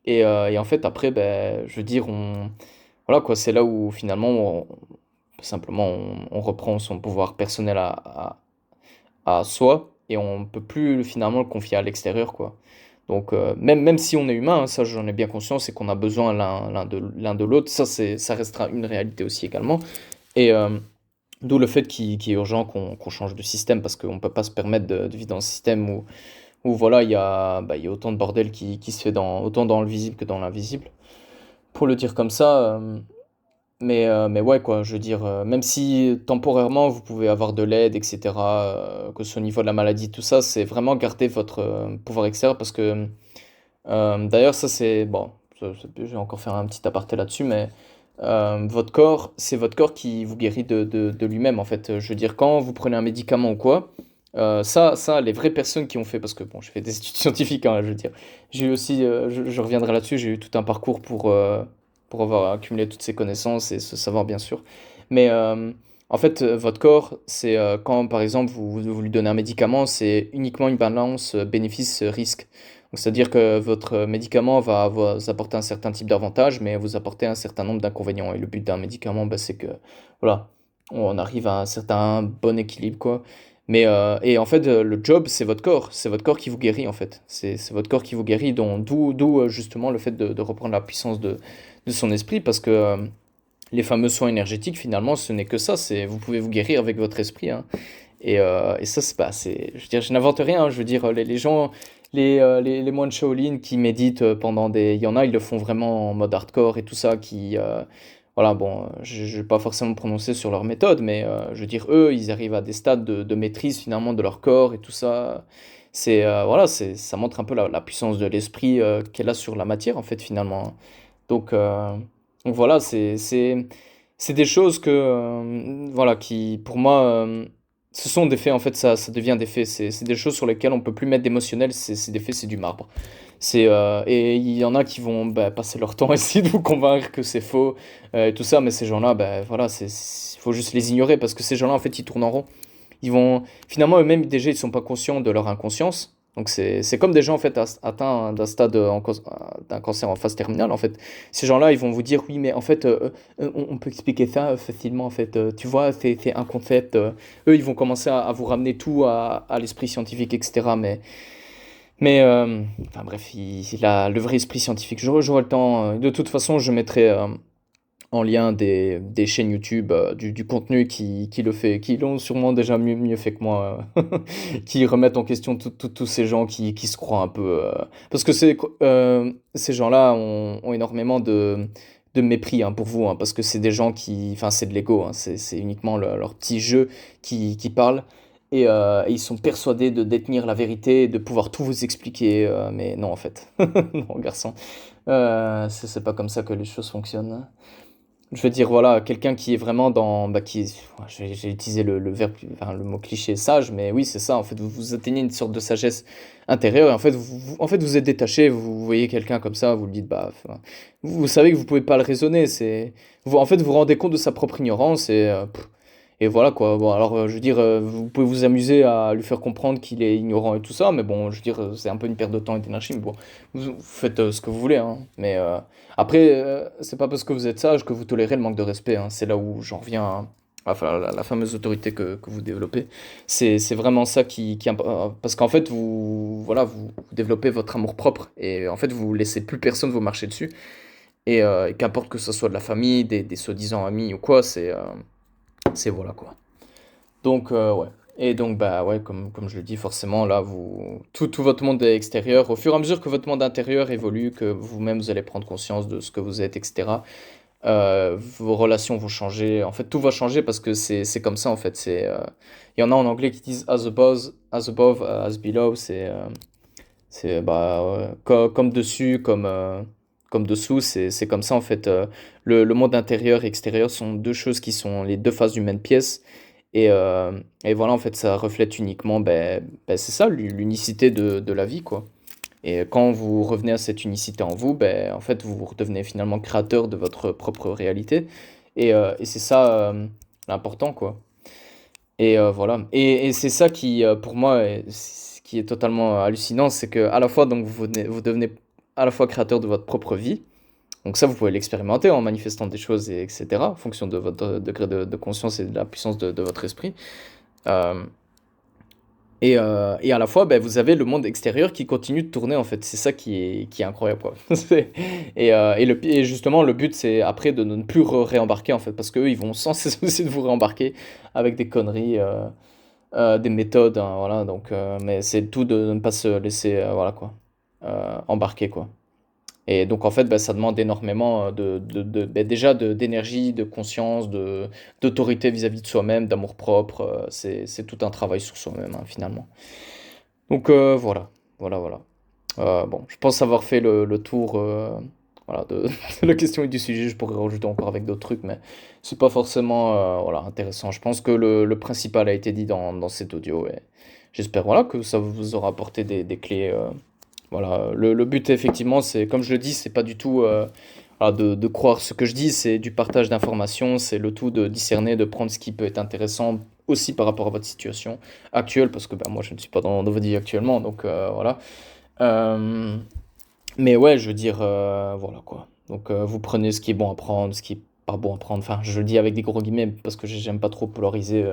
Et en fait, après, ben, je veux dire, voilà, quoi, c'est là où finalement, simplement, on reprend son pouvoir personnel à soi et on peut plus finalement le confier à l'extérieur, quoi. Donc, même si on est humain, hein, ça j'en ai bien conscience, et qu'on a besoin l'un de l'autre, ça restera une réalité aussi également. Et, d'où le fait qu'il est urgent qu'on change de système, parce qu'on ne peut pas se permettre de vivre dans un système où voilà, il y a autant de bordel qui se fait autant dans le visible que dans l'invisible. Pour le dire comme ça, mais ouais, quoi, je veux dire, même si temporairement vous pouvez avoir de l'aide, etc., que ce soit au niveau de la maladie, tout ça, c'est vraiment garder votre pouvoir extérieur, parce que d'ailleurs, ça c'est. Bon, je vais encore faire un petit aparté là-dessus, mais votre corps, c'est votre corps qui vous guérit de lui-même, en fait. Je veux dire, quand vous prenez un médicament ou quoi, les vraies personnes qui ont fait, parce que bon, j'ai fait des études scientifiques, hein, je veux dire, j'ai eu aussi, je reviendrai là-dessus, j'ai eu tout un parcours pour avoir accumulé toutes ces connaissances et ce savoir, bien sûr. Mais en fait, votre corps, c'est quand, par exemple, vous lui donnez un médicament, c'est uniquement une balance bénéfice-risque. Donc, c'est-à-dire que votre médicament va vous apporter un certain type d'avantage, mais vous apporter un certain nombre d'inconvénients. Et le but d'un médicament, bah, c'est que, voilà, on arrive à un certain bon équilibre, quoi. Et en fait, le job, c'est votre corps qui vous guérit en fait. C'est votre corps qui vous guérit, d'où justement le fait de reprendre la puissance de son esprit, parce que les fameux soins énergétiques, finalement, ce n'est que ça. Vous pouvez vous guérir avec votre esprit, hein. Et ça, je veux dire, je n'invente rien, hein. Je veux dire, les gens, les moines Shaolin qui méditent il y en a, ils le font vraiment en mode hardcore et tout ça, voilà, bon, je vais pas forcément me prononcer sur leur méthode, mais je veux dire, eux, ils arrivent à des stades de maîtrise finalement de leur corps et tout ça. Voilà, ça montre un peu la puissance de l'esprit qu'elle a sur la matière, en fait, finalement, hein. Donc, euh, donc voilà, c'est des choses voilà, qui, pour moi, ce sont des faits, en fait, ça devient des faits. C'est des choses sur lesquelles on peut plus mettre d'émotionnel, c'est des faits, c'est du marbre. Et il y en a qui vont bah, passer leur temps à essayer de vous convaincre que c'est faux et tout ça, mais ces gens-là, bah, voilà, il faut juste les ignorer parce que ces gens-là, en fait, ils tournent en rond. Finalement, eux-mêmes, déjà, ils sont pas conscients de leur inconscience. Donc, c'est comme des gens, en fait, atteints d'un stade d'un cancer en phase terminale, en fait. Ces gens-là, ils vont vous dire, oui, mais en fait, on peut expliquer ça facilement, en fait. Tu vois, c'est un concept. Eux, ils vont commencer à vous ramener tout à l'esprit scientifique, etc. Enfin bref, le vrai esprit scientifique, j'aurai le temps. De toute façon, je mettrai en lien des chaînes YouTube, du contenu qui le fait, qui l'ont sûrement déjà mieux fait que moi, qui remettent en question tous ces gens qui se croient un peu. Parce que ces gens-là ont énormément de mépris, hein, pour vous, hein, parce que c'est des gens enfin, c'est de l'ego, hein, c'est uniquement leur petit jeu qui parle. Et ils sont persuadés de détenir la vérité, de pouvoir tout vous expliquer, mais non, en fait. Non, garçon. C'est pas comme ça que les choses fonctionnent, hein. Je veux dire, voilà, quelqu'un qui est vraiment bah, ouais, j'ai utilisé le verbe, enfin, le mot cliché sage, mais oui, c'est ça. En fait, vous atteignez une sorte de sagesse intérieure. Et en fait, en fait, vous êtes détaché. Vous voyez quelqu'un comme ça, vous le dites, bah, enfin, vous savez que vous pouvez pas le raisonner. En fait, vous vous rendez compte de sa propre ignorance et voilà quoi. Bon, alors, je veux dire, vous pouvez vous amuser à lui faire comprendre qu'il est ignorant et tout ça, mais bon, je veux dire, c'est un peu une perte de temps et d'énergie. Mais bon, vous faites ce que vous voulez, hein. Après, c'est pas parce que vous êtes sage que vous tolérez le manque de respect, hein. C'est là où j'en reviens enfin, la fameuse autorité que vous développez. C'est vraiment ça parce qu'en fait, voilà, vous développez votre amour-propre et en fait, vous laissez plus personne vous marcher dessus. Et qu'importe que ce soit de la famille, des soi-disant amis ou quoi, voilà quoi. Donc, ouais. Et donc, bah ouais, comme je le dis, forcément, là, tout votre monde extérieur, au fur et à mesure que votre monde intérieur évolue, que vous-même vous allez prendre conscience de ce que vous êtes, etc., vos relations vont changer. En fait, tout va changer parce que c'est comme ça, en fait. Il y en a en anglais qui disent as above, as below. Bah, ouais, comme dessus, comme dessous, c'est comme ça, en fait. Le monde intérieur et extérieur sont deux choses qui sont les deux faces d'une même pièce. Et voilà, en fait, ça reflète uniquement, c'est ça, l'unicité de la vie, quoi. Et quand vous revenez à cette unicité en vous, en fait, vous redevenez finalement créateur de votre propre réalité. Et c'est ça, l'important, quoi. Voilà. Et c'est ça qui, pour moi, ce qui est totalement hallucinant, c'est que à la fois, donc, vous devenez à la fois créateur de votre propre vie. Donc ça, vous pouvez l'expérimenter en manifestant des choses, etc., en fonction de votre degré de conscience et de la puissance de votre esprit. Euh, et à la fois, vous avez le monde extérieur qui continue de tourner, en fait. C'est ça qui est incroyable, quoi. Et justement, le but, c'est après de ne plus réembarquer, en fait, parce qu'eux, ils vont sans cesse essayer de vous réembarquer avec des conneries, des méthodes, hein, voilà. Donc, mais c'est tout de ne pas se laisser, voilà, quoi, embarquer, quoi. Et donc, en fait, ça demande énormément déjà d'énergie, de conscience, d'autorité vis-à-vis de soi-même, d'amour-propre. C'est tout un travail sur soi-même, hein, finalement. Donc, voilà. Voilà, voilà. Bon, je pense avoir fait le tour, voilà, de la question et du sujet. Je pourrais rajouter encore avec d'autres trucs, mais c'est pas forcément, voilà, intéressant. Je pense que le principal a été dit dans cet audio. Et j'espère, voilà, que ça vous aura apporté des clés. Voilà, le but effectivement, c'est comme je le dis, c'est pas du tout voilà, de croire ce que je dis, c'est du partage d'informations, c'est le tout de discerner, de prendre ce qui peut être intéressant aussi par rapport à votre situation actuelle, parce que moi je ne suis pas dans votre vie actuellement, donc voilà. Euh, mais ouais, je veux dire, voilà quoi. Donc vous prenez ce qui est bon à prendre, ce qui est pas bon à prendre, enfin je le dis avec des gros guillemets, parce que j'aime pas trop polariser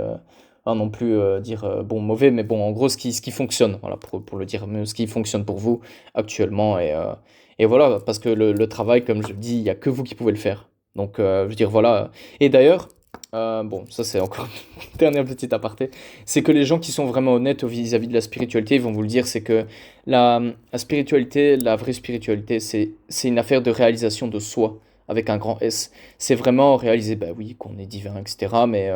pas non plus dire bon, mauvais, mais bon, en gros, ce qui fonctionne, voilà, pour le dire mieux, ce qui fonctionne pour vous actuellement. Et voilà, parce que le travail, comme je le dis, il n'y a que vous qui pouvez le faire. Donc, je veux dire, voilà. Et d'ailleurs, bon, ça c'est encore une dernière petite aparté, c'est que les gens qui sont vraiment honnêtes vis-à-vis de la spiritualité, ils vont vous le dire, c'est que la spiritualité, la vraie spiritualité, c'est une affaire de réalisation de soi, avec un grand S. C'est vraiment réaliser, bah oui, qu'on est divin, etc. Mais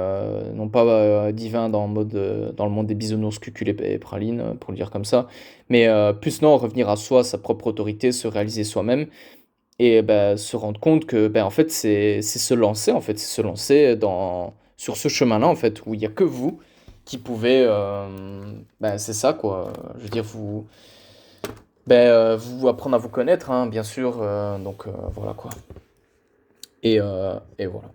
non pas divin dans le monde des bisounours, cucul et praline, pour le dire comme ça. Mais plus non, revenir à soi, sa propre autorité, se réaliser soi-même. Et bah, se rendre compte que bah, en fait, c'est se lancer, en fait. C'est se lancer sur ce chemin-là, en fait, où il n'y a que vous qui pouvez... bah, c'est ça, quoi. Je veux dire, vous apprendre à vous connaître, hein, bien sûr. Donc, voilà, quoi. Et voilà.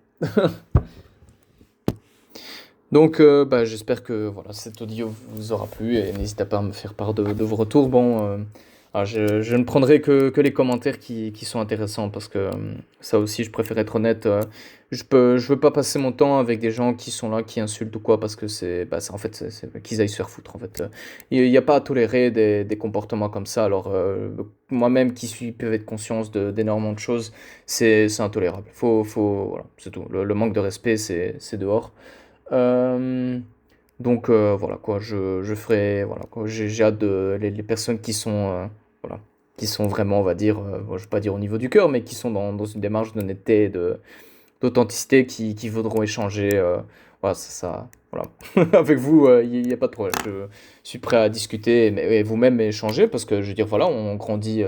Donc, bah, j'espère que voilà, cet audio vous aura plu et n'hésitez pas à me faire part de vos retours. Bon, alors je ne prendrai que les commentaires qui sont intéressants parce que ça aussi, je préfère être honnête. Je veux pas passer mon temps avec des gens qui sont là, qui insultent ou quoi parce que en fait, qu'ils aillent se faire foutre. En fait, il y a pas à tolérer des comportements comme ça. Alors, moi-même qui suis privé de conscience d'énormément de choses, c'est intolérable. Voilà, c'est tout. Le manque de respect, c'est dehors. Euh, donc voilà quoi, je ferai voilà quoi, j'ai hâte de les personnes qui sont voilà, qui sont vraiment on va dire, bon, je vais pas dire au niveau du cœur, mais qui sont dans une démarche d'honnêteté, d'authenticité, qui voudront échanger. Voilà, voilà. Avec vous, il y a pas de problème. Je suis prêt à discuter et vous-même échanger parce que je veux dire voilà, on grandit.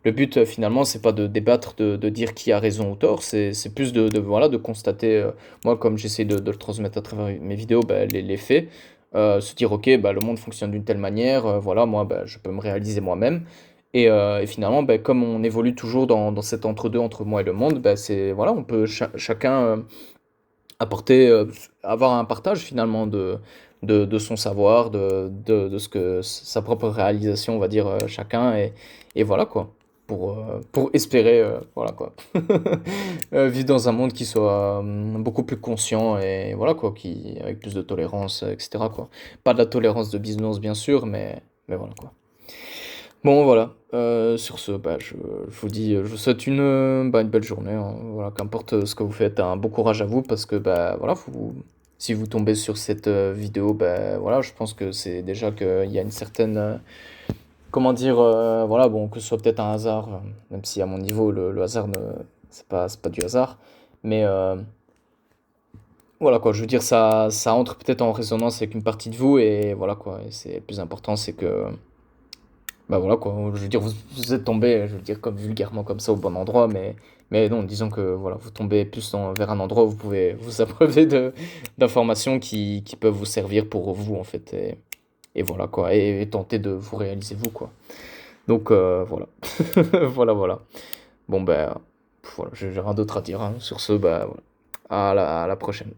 Le but finalement, c'est pas de débattre, de dire qui a raison ou tort, c'est plus voilà, de constater. Moi, comme j'essaie de le transmettre à travers mes vidéos, bah, les faits, se dire, ok, bah, le monde fonctionne d'une telle manière, voilà, moi, bah, je peux me réaliser moi-même. Et finalement, bah, comme on évolue toujours dans cet entre-deux entre moi et le monde, bah, voilà, on peut chacun apporter, avoir un partage finalement de son savoir, de ce que sa propre réalisation, on va dire, chacun, et voilà quoi, pour espérer, voilà quoi, vivre dans un monde qui soit beaucoup plus conscient et voilà quoi, avec plus de tolérance, etc. quoi. Pas de la tolérance de business bien sûr, mais voilà quoi. Bon voilà, sur ce, bah, je vous dis, je vous souhaite une belle journée, hein. Voilà, qu'importe ce que vous faites, un bon courage à vous parce que bah, voilà, si vous tombez sur cette vidéo, bah, voilà, je pense que c'est déjà qu'il y a une certaine, comment dire, voilà, bon, que ce soit peut-être un hasard, même si à mon niveau, le hasard, c'est pas du hasard, mais voilà quoi, je veux dire, ça entre peut-être en résonance avec une partie de vous et voilà quoi, et c'est le plus important, c'est que bah voilà quoi, je veux dire, vous êtes tombé, je veux dire, comme vulgairement comme ça au bon endroit, mais non, disons que voilà, vous tombez plus vers un endroit où vous pouvez vous abreuver d'informations qui peuvent vous servir pour vous en fait, et voilà quoi, et tenter de vous réaliser vous quoi. Donc voilà, voilà. Bon ben, voilà, j'ai rien d'autre à dire, hein. Sur ce, bah voilà, à la prochaine.